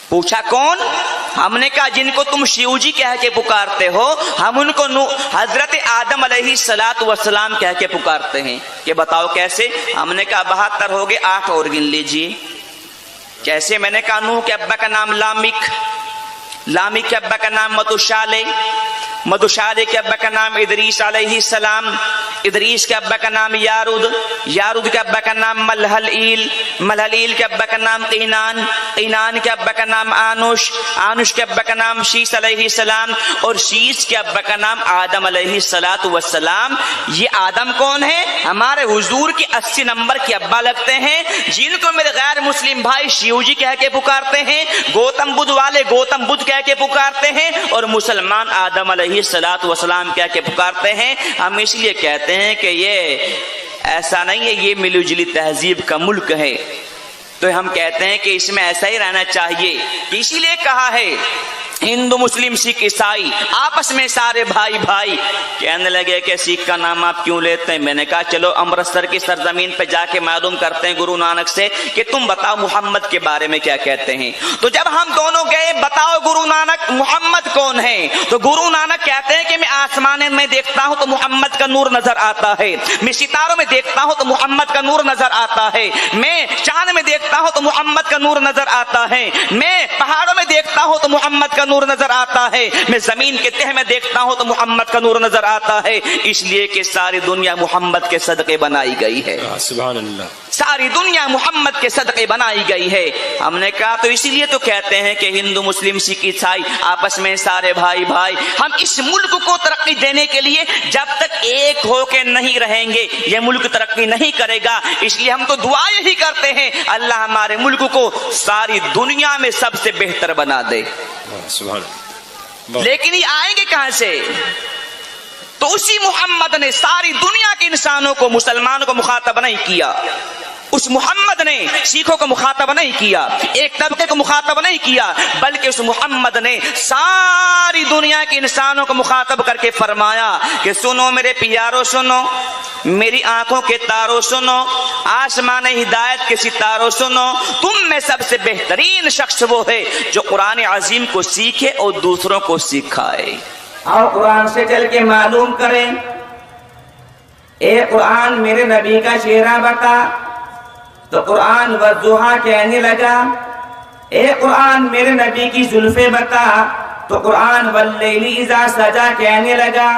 Speaker 1: پوچھا کون؟ ہم نے کہا جن کو تم شیو جی کہہ کے پکارتے ہو، ہم ان کو حضرت آدم علیہ السلام کہہ کے پکارتے ہیں۔ کہ بتاؤ کیسے؟ ہم نے کہا 72 ہو گئے، 8 اور گن لیجئے۔ کیسے؟ میں نے کہا نوح کے ابا کا نام لامک، لامک کے ابا کا نام متوشالے، متوشالے کے ابا کا نام ادریس علیہ السلام، ادریس کے ابا کا نام یارود، یارود کے ابا کا نام ملحلیل، ملحلیل کے ابا کا نام قینان، قینان کے ابا کا نام آنوش، آنوش کے ابا کا نام شیس علیہ السلام، اور شیس کے ابا کا نام آدم علیہ السلام۔ یہ آدم کون ہے؟ ہمارے حضور کے 80 نمبر کے ابا لگتے ہیں، جن کو میرے غیر مسلم بھائی شیو جی کہہ کے پکارتے ہیں، گوتم بدھ والے گوتم بدھ کہہ کے پکارتے ہیں، اور مسلمان آدم علیہ السلام کہہ کے پکارتے ہیں۔ ہم اس لیے کہتے ہیں کہ یہ ایسا نہیں ہے، یہ ملی جلی تہذیب کا ملک ہے۔ تو ہم کہتے ہیں کہ اس میں ایسا ہی رہنا چاہیے، کہ اسی لیے کہا ہے ہندو مسلم سکھ عیسائی آپس میں سارے بھائی بھائی۔ کہنے لگے کہ سکھ کا نام آپ کیوں لیتے ہیں؟ میں نے کہا چلو امرتسر کی سرزمین پہ جا کے معلوم کرتے ہیں گرو نانک سے کہ تم بتاؤ محمد کے بارے میں کیا کہتے ہیں۔ تو جب ہم دونوں گئے، بتاؤ گرو نانک محمد کون ہے؟ تو گرو نانک کہتے ہیں کہ میں آسمان میں دیکھتا ہوں تو محمد کا نور نظر آتا ہے، میں ستاروں میں دیکھتا ہوں تو محمد کا نور نظر آتا ہے، میں چاند میں دیکھتا ہوں تو محمد کا نور نظر آتا ہے، میں پہاڑوں میں دیکھتا ہوں تو محمد کا نور نظر آتا ہے، میں زمین کے تہ میں دیکھتا ہوں تو محمد کا نور نظر آتا ہے۔ اس لیے کہ ساری دنیا محمد کے صدقے بنائی گئی ہے۔
Speaker 2: سبحان اللہ۔
Speaker 1: ساری دنیا محمد کے صدقے بنائی گئی ہے۔ ہم نے کہا تو اسی لیے تو کہتے ہیں کہ ہندو مسلم سکھ عیسائی آپس میں سارے بھائی بھائی۔ ہم اس ملک کو ترقی دینے کے لیے جب تک ایک ہو کے نہیں رہیں گے یہ ملک ترقی نہیں کرے گا۔ اس لیے ہم تو دعا یہی کرتے ہیں اللہ ہمارے ملک کو ساری دنیا میں سب سے بہتر بنا دے۔
Speaker 2: سبحان اللہ۔
Speaker 1: لیکن یہ آئیں گے کہاں سے؟ تو اسی محمد نے ساری دنیا کے انسانوں کو، مسلمانوں کو مخاطب نہیں کیا، اس محمد نے سکھوں کو مخاطب نہیں کیا، ایک طبقے کو مخاطب نہیں کیا، بلکہ اس محمد نے ساری دنیا کے انسانوں کو مخاطب کر کے فرمایا کہ سنو میرے پیارو، سنو میری آنکھوں کے تاروں، سنو آسمان ہدایت کے ستاروں، سنو تم میں سب سے بہترین شخص وہ ہے جو قرآن عظیم کو سیکھے اور دوسروں کو سکھائے۔
Speaker 3: اور قرآن سے چل کے معلوم کریں، اے قرآن میرے نبی کا چہرہ بتا، تو قرآن والضحیٰ کہنے لگا. اے قرآن میرے نبی کی زلفیں بتا. تو قرآن واللیل اذا سجا کہنے لگا.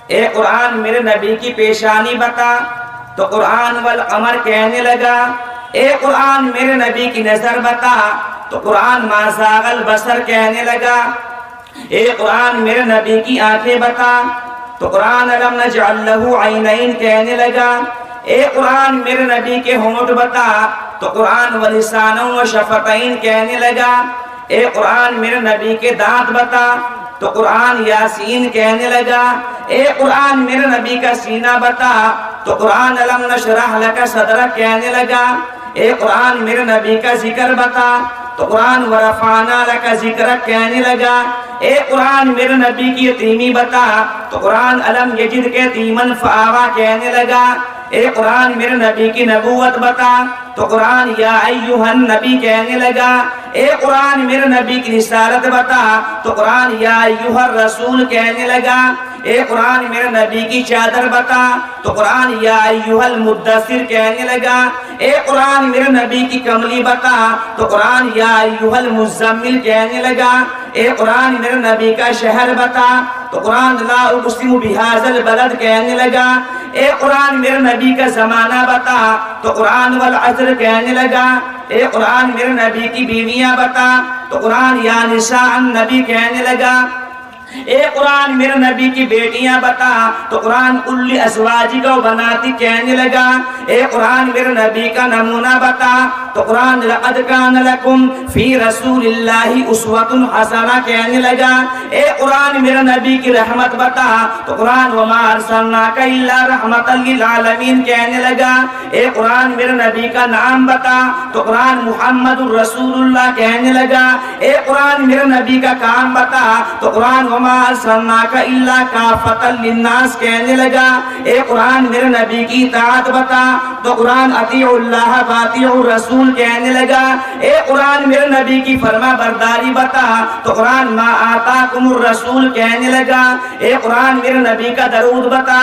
Speaker 3: اے قرآن میرے نبی کی پیشانی بتا. تو قرآن والقمر کہنے لگا. اے قرآن میرے نبی کی نظر بتا. تو قرآن ما زاغ البصر کہنے لگا. اے قرآن میرے نبی کی آنکھیں بتا. تو قرآن الم نجعل لہ عینین کہنے لگا. اے قرآن میرے نبی کے ہونٹ بتا. تو قرآن ولسانا وشفتین کہنے لگا. اے قرآن میرے نبی کے دانت بتا. تو قرآن یاسین کہنے لگا. اے قرآن میرے نبی کا سینہ بتا. تو قرآن الم نشرح لک صدرک کہنے لگا. اے قرآن میرے نبی کا ذکر بتا. تو قرآن ورفعنا لک ذکرک کہنے لگا. اے قرآن میرے نبی کی یتیمی بتا. تو قرآن الم یجد کے یتیما فآویٰ کہنے لگا. اے قرآن میرے نبی کی نبوت بتا. تو قرآن یا ایھا النبی کہنے لگا. اے قرآن میرے نبی کی رسالت بتا. تو قرآن یا ایھا الرسول کہنے لگا. اے قرآن میرے نبی کی چادر بتا. تو قرآن یا ایھا المدثر کہنے لگا. اے قرآن میرے نبی کی کملی بتا. تو قرآن یا ایھا المزمل کہنے لگا. اے قرآن میرے نبی کا شہر بتا. تو قرآن لا اقسم بہذا البلد کہنے لگا. اے قرآن میرے نبی کا زمانہ بتا. تو قرآن والعصر کہنے لگا. اے قرآن میرے نبی کی بیویاں بتا. تو قرآن یا نساء النبی کہنے لگا. اے قرآن میرے نبی کی بیٹیاں بتا. تو قرآن قل ازواجک و بناتک کہنے لگا. اے قرآن میرے نبی کا نمونہ بتا. تو قرآن لقد کان لکم فی رسول اللہ اسوۃ حسنہ کہنے لگا. اے قرآن میرے نبی کی رحمت بتا. تو قرآن وما ارسلناک الا رحمۃ للعالمین کہنے لگا. اے قرآن میرے نبی کا نام بتا. تو قرآن محمد الرسول اللہ کہنے لگا. اے قرآن میرے نبی کا کام بتا. تو قرآن وما ارسلناک الا کافۃ للناس کہنے لگا. اے قرآن میرے نبی کی اطاعت بتا. تو قرآن اطیعوا اللہ واطیعوا الرسول کہنے لگا. اے قرآن میرے نبی کی فرما برداری بتا. تو قرآن ما آتاکم الرسول کہنے لگا. اے قرآن میرے نبی کا درود بتا.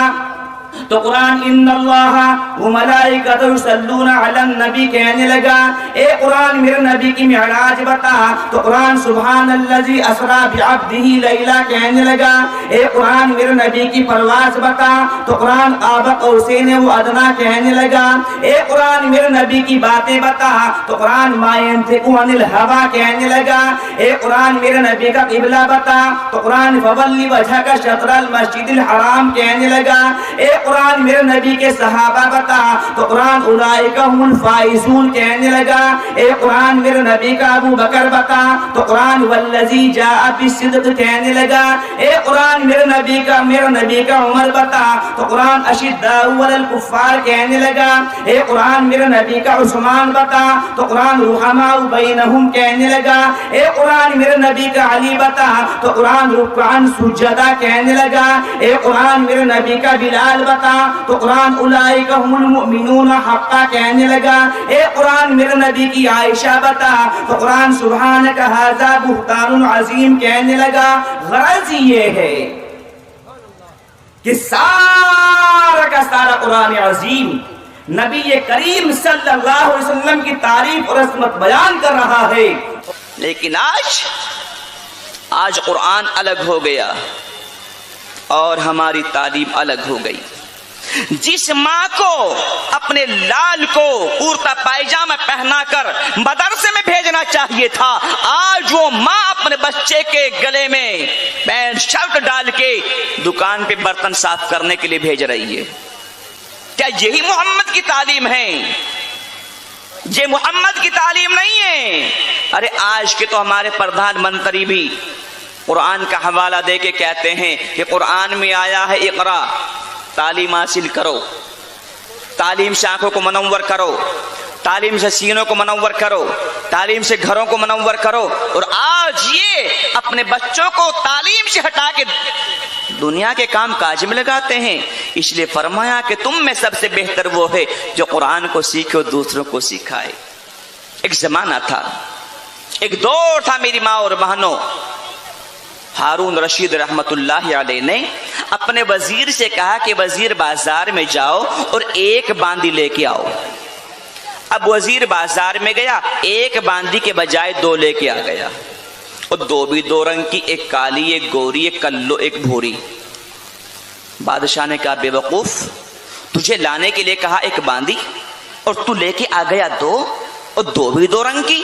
Speaker 3: تو قرآن ان اللہ وملائکتہ یصلون علی النبی کہنے لگا. اے قرآن میرے نبی کی معراج بتا. تو قرآن سبحان الذی اسری بعبدہ لیلا کہنے لگا. اے قرآن میرے نبی کی پرواز بتا. تو قرآن قاب قوسین و ادنیٰ کہنے لگا. اے قرآن میرے نبی کی باتیں بتا. تو قرآن ما ینطق عن الہویٰ کہنے لگا. اے قرآن میرے نبی کا قبلہ بتا. تو قرآن فولی وجہک شطر المسجد الحرام کہنے لگا. اے قرآن میرے نبی کے صحابہ بتا. تو قرآن اولئک هم الفائزون کہنے لگا. اے قرآن میرے نبی کا ابو بکر بتا. تو قرآن والذی جاء بالصدق کہنے لگا. اے قرآن میرے نبی کا عمر بتا. تو قرآن اشداء علی الکفار کہنے لگا. اے قرآن میرے نبی کا عثمان بتا. تو قرآن رحماء بینہم کہنے لگا. اے قرآن میرے نبی کا علی بتا. تو قرآن رکعا سجدا کہنے لگا. اے قرآن میرے نبی کا بلال بتا. تو قرآن اولئک هم المؤمنون حقا کہنے لگا. اے قرآن میرے نبی کی عائشہ بتا. تو قرآن سبحانک ھذا بہتان عظیم کہنے لگا. غرض یہ ہے کہ سارا کا سارا قرآن عظیم نبی کریم صلی اللہ علیہ وسلم کی تعریف اور عظمت بیان کر رہا ہے.
Speaker 1: لیکن آج قرآن الگ ہو گیا اور ہماری تعلیم الگ ہو گئی. جس ماں کو اپنے لال کو کرتا پائجامہ پہنا کر مدرسے میں بھیجنا چاہیے تھا، آج وہ ماں اپنے بچے کے گلے میں پینٹ شرٹ ڈال کے دکان پہ برتن صاف کرنے کے لیے بھیج رہی ہے. کیا یہی محمد کی تعلیم ہے؟ یہ محمد کی تعلیم نہیں ہے. ارے آج کے تو ہمارے پردھان منتری بھی قرآن کا حوالہ دے کے کہتے ہیں کہ قرآن میں آیا ہے اقرا، تعلیم حاصل کرو، تعلیم سے آنکھوں کو منور کرو، تعلیم سے سینوں کو منور کرو، تعلیم سے گھروں کو منور کرو. اور آج یہ اپنے بچوں کو تعلیم سے ہٹا کے دنیا کے کام کاج میں لگاتے ہیں. اس لیے فرمایا کہ تم میں سب سے بہتر وہ ہے جو قرآن کو سیکھے اور دوسروں کو سکھائے. ایک زمانہ تھا، ایک دور تھا میری ماں اور بہنوں. ہارون رشید رحمت اللہ علیہ نے اپنے وزیر سے کہا کہ وزیر بازار میں جاؤ اور ایک باندی لے کے آؤ. اب وزیر بازار میں گیا، ایک باندی کے بجائے دو لے کے آ گیا، اور دو بھی دو رنگ کی، ایک کالی ایک گوری، ایک کلو ایک بھوری۔ بادشاہ نے کہا بے وقوف، تجھے لانے کے لیے کہا ایک باندی اور تو لے کے آ گیا دو، اور دو بھی دو رنگ کی،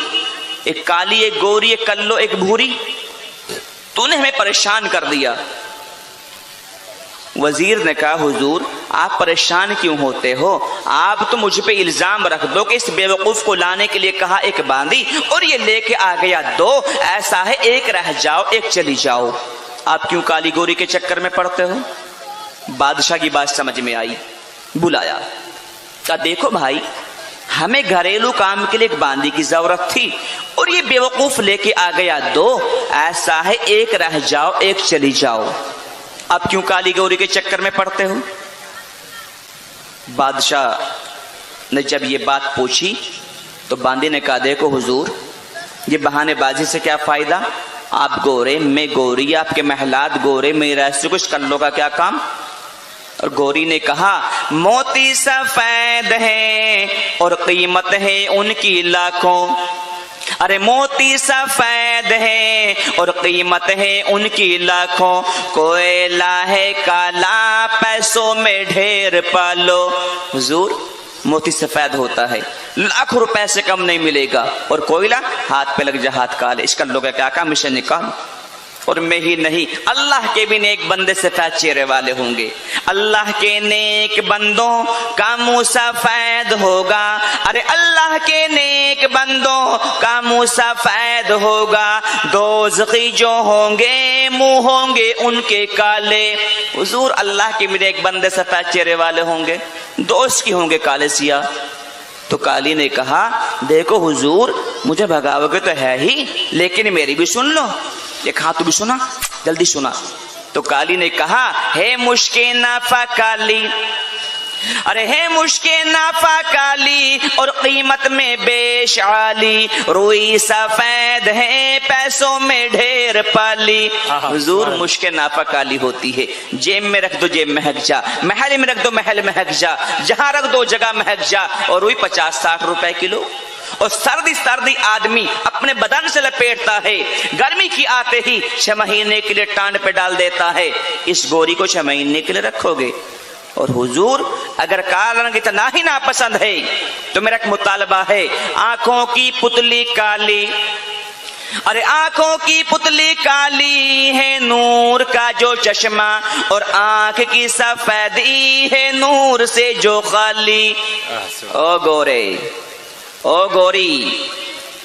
Speaker 1: ایک کالی ایک گوری ایک کلو ایک بھوری، تو نے ہمیں پریشان کر دیا۔ وزیر نے کہا حضور آپ پریشان کیوں ہوتے ہو؟ آپ تو مجھ پہ الزام رکھ دو کہ اس بے وقوف کو لانے کے لیے کہا ایک باندی اور یہ لے کے آ گیا دو، ایسا ہے ایک رہ جاؤ ایک چلی جاؤ، آپ کیوں کالی گوری کے چکر میں پڑتے ہو؟ بادشاہ کی بات سمجھ میں آئی، بلایا، کہا دیکھو بھائی ہمیں گھریلو کام کے لیے ایک باندی کی ضرورت تھی اور یہ بے وقوف لے کے آ گیا دو، ایسا ہے ایک رہ جاؤ ایک چلی جاؤ، آپ کیوں کالی گوری کے چکر میں پڑتے ہو؟ بادشاہ نے جب یہ بات پوچھی تو باندی نے کہا دیکھو حضور یہ بہانے بازی سے کیا فائدہ، آپ گورے میں گوری، آپ کے محلات گورے، میرا ایسے کچھ کلوں کا کیا کام؟ اور گوری نے کہا موتی سفید ہے اور قیمت ہے ان کی لاکھوں، ارے موتی سفید ہے اور قیمت ہے ان کی لاکھوں، کوئلہ ہے کالا پیسوں میں ڈھیر پالو۔ حضور موتی سفید ہوتا ہے، لاکھوں روپے سے کم نہیں ملے گا، اور کوئلہ ہاتھ پہ لگ جا ہاتھ کالے، اس کا لوگ کیا کام، اسے نکال۔ اور میں ہی نہیں، اللہ کے بھی نیک بندے سفید چہرے والے ہوں گے، اللہ کے نیک بندوں کا منہ سفید ہوگا، ارے اللہ کے نیک بندوں کا منہ سفید ہوگا، دوزخی جو ہوں گے منہ ہوں گے ان کے کالے۔ حضور اللہ کے بھی نیک بندے سفید چہرے والے ہوں گے، دوست کی ہوں گے کالے سیاہ۔ تو کالی نے کہا دیکھو حضور مجھے بھگاؤ گے تو ہے ہی، لیکن میری بھی سن لو، ایک ہاں تو بھی سنا، جلدی سنا۔ تو کالی نے کہا ہے مشکے نافع کالی، ارے ہے مشکے نافع کالی اور قیمت میں بیش عالی، روئی سفید ہے پیسوں میں ڈھیر پالی۔ حضور مشکے نافع کالی ہوتی ہے، جیب میں رکھ دو جیب مہک جا، محل میں رکھ دو محل مہک جا، جہاں رکھ دو جگہ مہک جا، اور روئی 50-60 روپے کلو۔ اور سردی آدمی اپنے بدن سے لپیٹتا ہے، گرمی کی آتے ہی 6 مہینے کے لیے ٹانڈ پہ ڈال دیتا ہے، اس گوری کو 6 مہینے کے لیے رکھو گے؟ اور حضور اگر کالا رنگ اتنا ہی ناپسند ہے تو میرا ایک مطالبہ ہے، آنکھوں کی پتلی کالی، ارے آنکھوں کی پتلی کالی ہے نور کا جو چشمہ، اور آنکھ کی سفیدی ہے نور سے جو خالی۔ او گورے او گوری،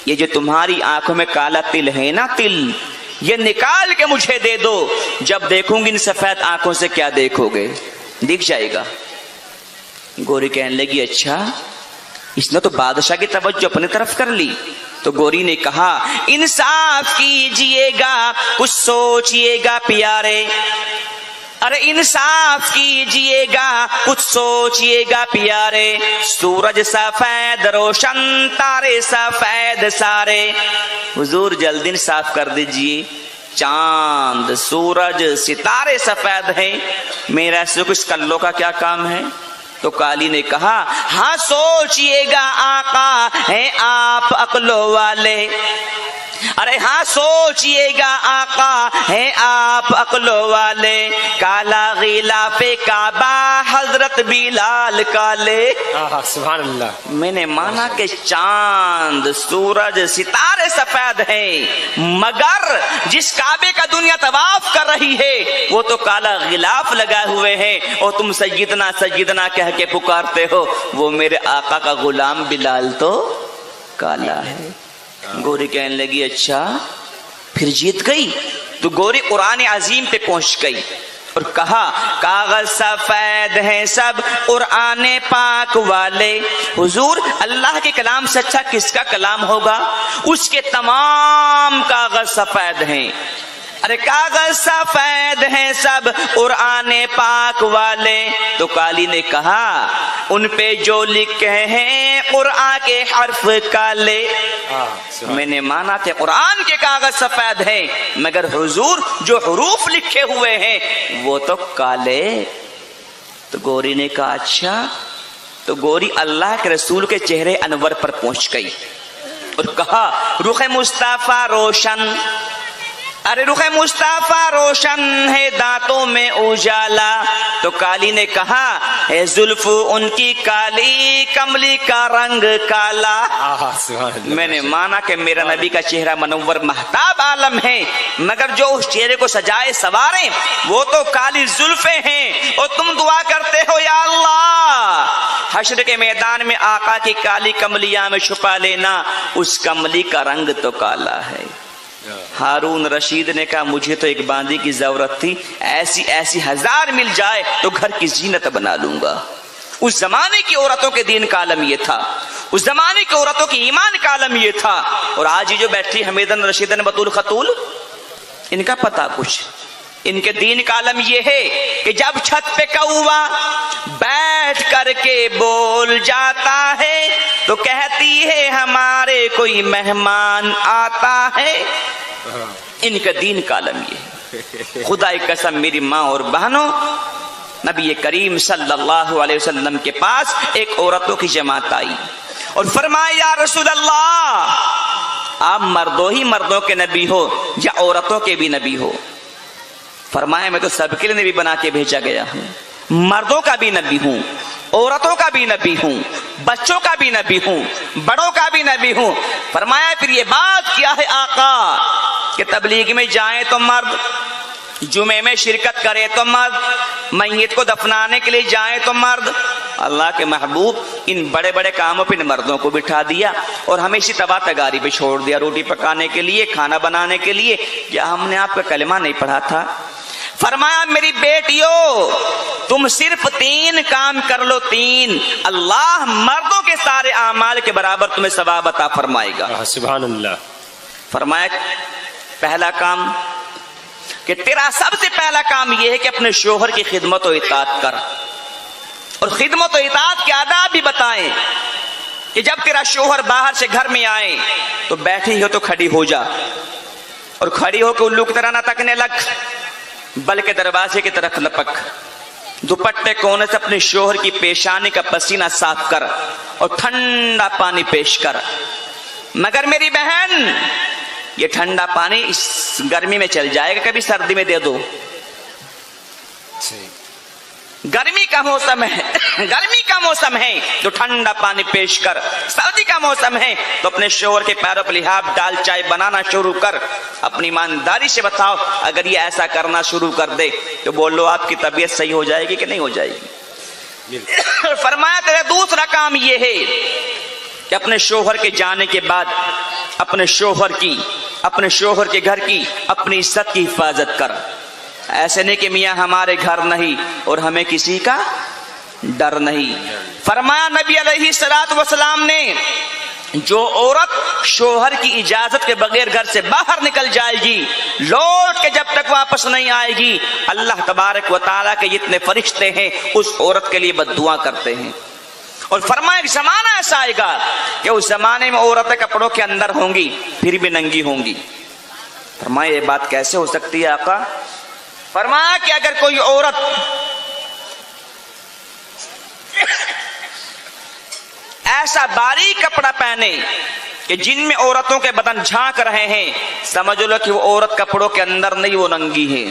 Speaker 1: یہ جو تمہاری آنکھوں میں کالا تل ہے نا، تل یہ نکال کے مجھے دے دو، جب دیکھوں گی ان سفید آنکھوں سے کیا دیکھو گے، دکھ جائے گا۔ گوری کہنے لگی اچھا، اس نے تو بادشاہ کی توجہ اپنی طرف کر لی۔ تو گوری نے کہا انصاف کیجئے گا کچھ سوچئے گا پیارے، ارے انصاف کیجئے گا کچھ سوچئے گا پیارے، سورج سفید روشن تارے سفید سارے۔ حضور جلدی انصاف کر دیجئے، چاند سورج ستارے سفید ہیں، میرا سے کچھ کلوں کا کیا کام ہے؟ تو کالی نے کہا ہاں سوچئے گا آقا ہیں آپ عقلوں والے، ارے ہاں سوچئے گا آقا ہیں آپ عقلوں والے، کالا غلاف کعبہ حضرت بلال کالے۔
Speaker 2: سبحان اللہ۔
Speaker 1: میں نے مانا کہ چاند سورج ستارے سفید ہیں، مگر جس کعبے کا دنیا طواف کر رہی ہے وہ تو کالا غلاف لگائے ہوئے ہیں، اور تم سیدنا سیدنا کہہ کے پکارتے ہو، وہ میرے آقا کا غلام بلال تو کالا ہے۔ گوری کہنے لگی اچھا پھر جیت گئی؟ تو گوری قرآن عظیم پہ پہنچ گئی اور کہا کاغذ سفید ہیں سب قرآن پاک والے۔ حضور اللہ کے کلام سے اچھا کس کا کلام ہوگا؟ اس کے تمام کاغذ سفید ہیں، ارے کاغذ سفید ہیں سب قرآن پاک والے۔ تو کالی نے کہا ان پہ جو لکھے ہیں قرآن کے حرف کالے۔ میں نے مانا کہ قرآن کے کاغذ سفید ہیں، مگر حضور جو حروف لکھے ہوئے ہیں وہ تو کالے۔ تو گوری نے کہا اچھا تو گوری اللہ کے رسول کے چہرے انور پر پہنچ گئی اور کہا رخ مصطفیٰ روشن، ارے رخ مصطفیٰ روشن ہے دانتوں میں اجالا. تو کالی نے کہا ہے زلف ان کی کالی کملی کا رنگ کالا.
Speaker 2: سبحان اللہ.
Speaker 1: میں نے مانا کہ میرا نبی کا چہرہ منور مہتاب عالم ہے، مگر جو اس چہرے کو سجائے سوارے وہ تو کالی زلفیں ہیں. اور تم دعا کرتے ہو یا اللہ حشر کے میدان میں آقا کی کالی کملیاں میں چھپا لینا، اس کملی کا رنگ تو کالا ہے. ہارون رشید نے کہا مجھے تو ایک باندی کی ضرورت تھی، ایسی ایسی ہزار مل جائے تو گھر کی زینت بنا لوں گا. اس زمانے کی عورتوں کے دین کا عالم یہ تھا، اس زمانے کی عورتوں کی ایمان کا عالم یہ تھا. اور آج یہ جو بیٹھی حمیدن رشیدن بطول خطول، ان کا پتہ کچھ، ان کے دین کا عالم یہ ہے کہ جب چھت پہ کوا بیٹھ کر کے بول جاتا ہے تو کہتی ہے ہمارے کوئی مہمان آتا ہے. ان کا دین کا عالم یہ ہے. خدا کی قسم میری ماں اور بہنوں، نبی کریم صلی اللہ علیہ وسلم کے پاس ایک عورتوں کی جماعت آئی اور فرمایا یا رسول اللہ آپ مردوں ہی مردوں کے نبی ہو یا عورتوں کے بھی نبی ہو؟ فرمایا میں تو سب کے لیے نبی بنا کے بھیجا گیا ہوں، مردوں کا بھی نبی ہوں، عورتوں کا بھی نبی ہوں، بچوں کا بھی نبی ہوں، بڑوں کا بھی نبی ہوں. فرمایا پھر یہ بات کیا ہے آقا کہ تبلیغ میں جائیں تو مرد، جمعے میں شرکت کرے تو مرد، میت کو دفنانے کے لیے جائیں تو مرد. اللہ کے محبوب ان بڑے بڑے کاموں پہ مردوں کو بٹھا دیا اور ہمیں اسی تباہ تگاری پہ چھوڑ دیا، روٹی پکانے کے لیے، کھانا بنانے کے لیے. کیا ہم نے آپ کا کلمہ نہیں پڑھا تھا؟ فرمایا میری بیٹیوں تم صرف 3 کام کر لو، 3 اللہ مردوں کے سارے اعمال کے برابر تمہیں ثواب عطا فرمائے گا.
Speaker 2: سبحان اللہ.
Speaker 1: فرمایا پہلا کام کہ تیرا سب سے پہلا کام یہ ہے کہ اپنے شوہر کی خدمت و اطاعت کر، اور خدمت و اطاعت کے آداب بھی بتائیں کہ جب تیرا شوہر باہر سے گھر میں آئے تو بیٹھی ہو تو کھڑی ہو جا، اور کھڑی ہو کے الو کی طرح نہ تکنے لگ بلکہ دروازے کی طرف لپک. دوپٹے کونے سے اپنے شوہر کی پیشانی کا پسینہ صاف کر اور ٹھنڈا پانی پیش کر. مگر میری بہن یہ ٹھنڈا پانی اس گرمی میں چل جائے گا، کبھی سردی میں دے دو. گرمی کا موسم ہے، گرمی کا موسم ہے تو ٹھنڈا پانی پیش کر. سردی کا موسم ہے تو اپنے شوہر کے پیروں پر لحاف ڈال چائے بنانا شروع کر. اپنی ایمانداری سے بتاؤ اگر یہ ایسا کرنا شروع کر دے تو بولو آپ کی طبیعت صحیح ہو جائے گی کہ نہیں ہو جائے گی؟ فرمایا تیرا دوسرا کام یہ ہے کہ اپنے شوہر کے جانے کے بعد اپنے شوہر کے گھر کی اپنی عزت کی حفاظت کر. ایسے نہیں کہ میاں ہمارے گھر نہیں اور ہمیں کسی کا ڈر نہیں. فرمایا نبی علیہ الصلوۃ والسلام نے جو عورت شوہر کی اجازت کے بغیر گھر سے باہر نکل جائے گی لوٹ کے جب تک واپس نہیں آئے گی اللہ تبارک و تعالیٰ کے جتنے فرشتے ہیں اس عورت کے لیے بد دعا کرتے ہیں. اور فرمایا ایک زمانہ ایسا آئے گا کہ اس زمانے میں عورتیں کپڑوں کے اندر ہوں گی پھر بھی ننگی ہوں گی. فرمایا یہ بات کیسے ہو سکتی ہے آقا؟ فرمایا کہ اگر کوئی عورت ایسا باریک کپڑا پہنے کہ جن میں عورتوں کے بدن جھانک رہے ہیں سمجھ لو کہ وہ عورت کپڑوں کے اندر نہیں، وہ ننگی ہے.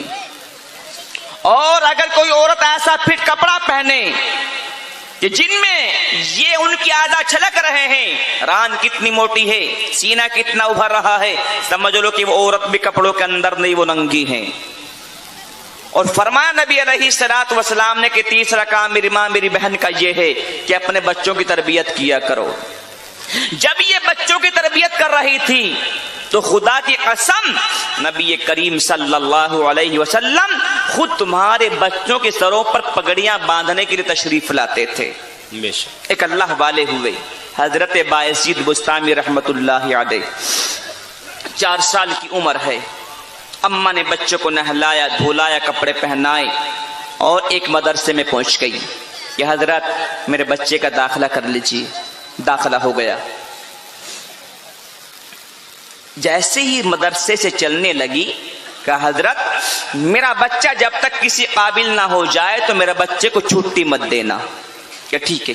Speaker 1: اور اگر کوئی عورت ایسا فٹ کپڑا پہنے کہ جن میں یہ ان کی اعضاء چھلک رہے ہیں، ران کتنی موٹی ہے، سینہ کتنا ابھر رہا ہے، سمجھ لو کہ وہ عورت بھی کپڑوں کے اندر نہیں، وہ ننگی ہے. اور فرمایا نبی علیہ الصلوۃ والسلام نے کہ تیسرا کام میری ماں میری بہن کا یہ ہے کہ اپنے بچوں کی تربیت کیا کرو. جب یہ بچوں کی تربیت کر رہی تھی تو خدا کی قسم نبی کریم صلی اللہ علیہ وسلم خود تمہارے بچوں کے سروں پر پگڑیاں باندھنے کے لیے تشریف لاتے تھے. ایک اللہ والے ہوئے حضرت بایزید بستامی رحمت اللہ علیہ، 4 سال کی عمر ہے. اماں نے بچوں کو نہلایا دھولایا کپڑے پہنائے اور ایک مدرسے میں پہنچ گئی کہ حضرت میرے بچے کا داخلہ کر لیجیے. داخلہ ہو گیا. جیسے ہی مدرسے سے چلنے لگی کہ حضرت میرا بچہ جب تک کسی قابل نہ ہو جائے تو میرے بچے کو چھٹی مت دینا. کہ ٹھیک ہے.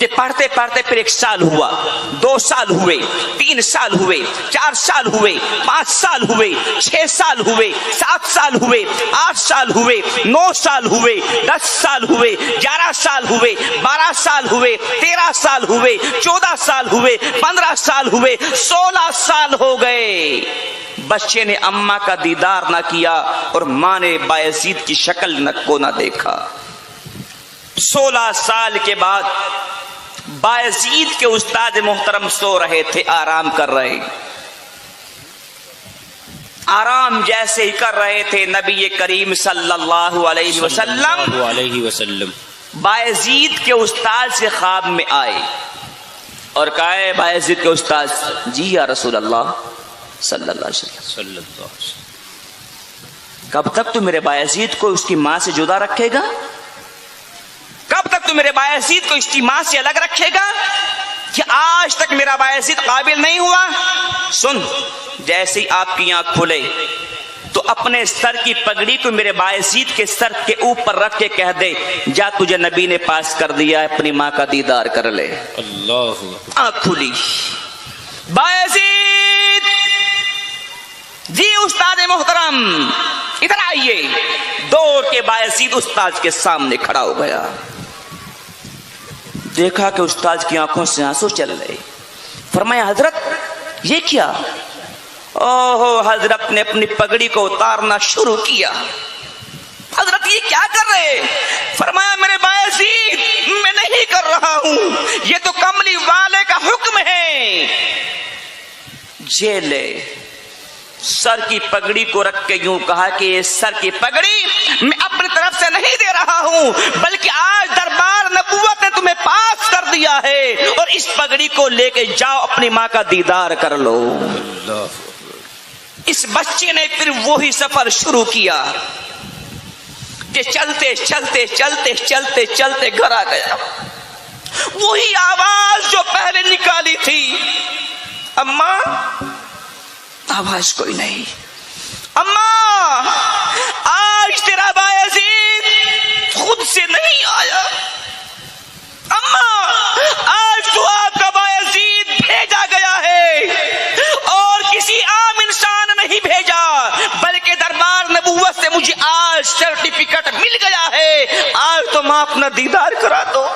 Speaker 1: کہ پڑھتے پڑھتے پھر 1 سال ہوا، 2 سال ہوئے، 3 سال ہوئے، 4 سال ہوئے، 5 سال ہوئے، 6 سال ہوئے، 7 سال ہوئے، 8 سال ہوئے، 9 سال ہوئے، 10 سال ہوئے، 11 سال ہوئے، 12 سال ہوئے، 13 سال ہوئے، 14 سال ہوئے، 15 سال ہوئے، 16 سال ہو گئے، بچے نے اماں کا دیدار نہ کیا اور ماں نے بایزید کی شکل کو نہ دیکھا۔ 16 سال کے بعد بایزید کے استاد محترم سو رہے تھے، آرام کر رہے، آرام جیسے ہی کر رہے تھے نبی کریم صلی اللہ علیہ وسلم بایزید کے استاد سے خواب میں آئے اور کہا ہے بایزید کے استاد، جی یا رسول اللہ صلی اللہ علیہ وسلم، کب تک تو میرے بایزید کو اس کی ماں سے جدا رکھے گا؟ کب تک تو میرے بایزید کو اس کی ماں سے الگ رکھے گا؟ کہ آج تک میرا بایزید قابل نہیں ہوا؟ سن، جیسے ہی آپ کی آنکھ کھلے تو اپنے سر کی پگڑی کو میرے بایزید کے سر کے اوپر رکھ کے کہہ دے، جا تجھے نبی نے پاس کر دیا ہے، اپنی ماں کا دیدار کر لے۔
Speaker 2: اللہ،
Speaker 1: آنکھ کھلی، بایزید جی استاد محترم ادھر آئیے، دوڑ کے بایزید استاد کے سامنے کھڑا ہو گیا، دیکھا کہ استاد کی آنکھوں سے آنسو چل رہے، فرمایا حضرت یہ کیا؟ اوہ حضرت نے اپنی پگڑی کو اتارنا شروع کیا۔ حضرت یہ کیا کر رہے؟ فرمایا میرے بایزید میں نہیں کر رہا ہوں، یہ تو کملی والے کا حکم ہے۔ جیلے سر کی پگڑی کو رکھ کے یوں کہا کہ یہ سر کی پگڑی میں اپنی طرف سے نہیں دے رہا ہوں، بلکہ آج دربار نبوت نے تمہیں پاس کر دیا ہے، اور اس پگڑی کو لے کے جاؤ اپنی ماں کا دیدار کر لو۔ اس بچے نے پھر وہی سفر شروع کیا کہ چلتے چلتے چلتے چلتے چلتے گھر آ گیا، وہی آواز جو پہلے نکالی تھی، اماں، آواز کوئی نہیں، اماں آج تیرا بایزید خود سے نہیں آیا، اماں آج تو آپ کا بایزید بھیجا گیا ہے، اور کسی عام انسان نہیں بھیجا، بلکہ دربار نبوت سے مجھے آج سرٹیفکیٹ مل گیا ہے، آج تم اپنا دیدار کرا دو۔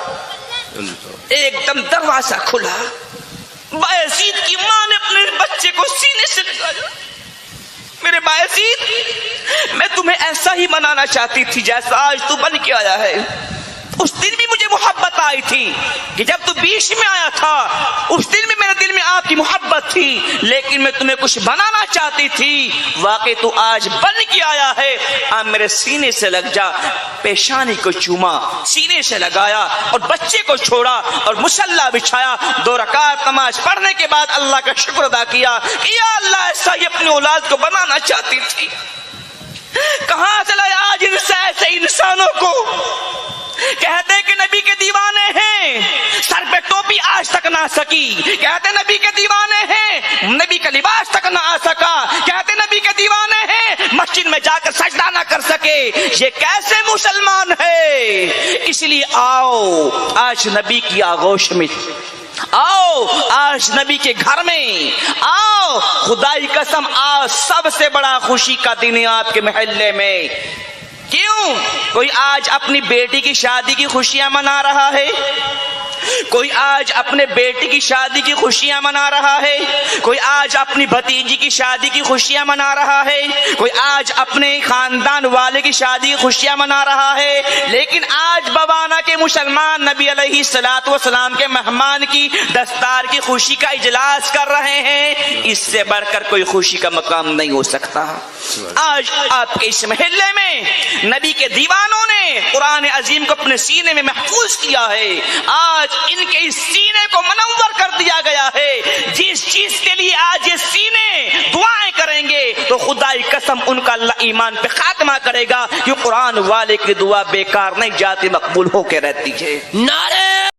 Speaker 1: ایک دم دروازہ کھلا، بایزید کی ماں نے اپنے بچے کو سینے سے لگایا، میرے بایزید میں تمہیں ایسا ہی منانا چاہتی تھی جیسا آج تو بن کے آیا ہے، اس دن بھی مجھے محبت آئی تھی کہ جب تو بیچ میں آیا تھا، اس دن میں میرے دل میں آپ کی محبت تھی، لیکن میں تمہیں کچھ بنانا چاہتی تھی، واقعی تو آج بن کے آیا ہے، آپ میرے سینے سے لگ جا۔ پیشانی کو چوما، سینے سے لگایا اور بچے کو چھوڑا اور مصلی بچھایا، 2 رکعت نماز پڑھنے کے بعد اللہ کا شکر ادا کیا کہ یا اللہ ایسا ہی اپنی اولاد کو بنانا چاہتی تھی۔ کہاں چلا آج ایسے انسانوں کو کہتے کہ نبی کے دیوانے ہیں، سر پہ ٹوپی آج تک نہ سکی، کہتے نبی کے دیوانے ہیں، نبی کا لباس تک نہ آ سکا، کہتے نبی کے دیوانے ہیں، مسجد میں جا کر سجدہ نہ کر سکے، یہ کیسے مسلمان ہے؟ اس لیے آؤ آج نبی کی آغوش میں، آؤ آج نبی کے گھر میں آؤ، خدائی قسم آج سب سے بڑا خوشی کا دن ہے آپ کے محلے میں۔ کیوں؟ کوئی آج اپنی بیٹی کی شادی کی خوشیاں منا رہا ہے، کوئی آج اپنے بیٹی کی شادی کی خوشیاں منا رہا ہے، کوئی آج اپنی بھتیجی کی شادی کی خوشیاں منا رہا ہے، کوئی آج اپنے خاندان والے کی شادی کی خوشیاں منا رہا ہے، لیکن آج بوانا کے مسلمان نبی علیہ الصلوۃ والسلام کے مہمان کی دستار کی خوشی کا اجلاس کر رہے ہیں، اس سے بڑھ کر کوئی خوشی کا مقام نہیں ہو سکتا۔ آج آپ کے اس محلے میں نبی کے دیوانوں نے قرآن عظیم کو اپنے سینے میں محفوظ کیا ہے، آج ان کے اس سینے کو منور کر دیا گیا ہے، جس چیز کے لیے آج یہ سینے دعائیں کریں گے تو خدائی قسم ان کا اللہ ایمان پہ خاتمہ کرے گا، کہ قرآن والے کی دعا بیکار نہیں جاتی، مقبول ہو کے رہتی ہے۔
Speaker 4: نعرہ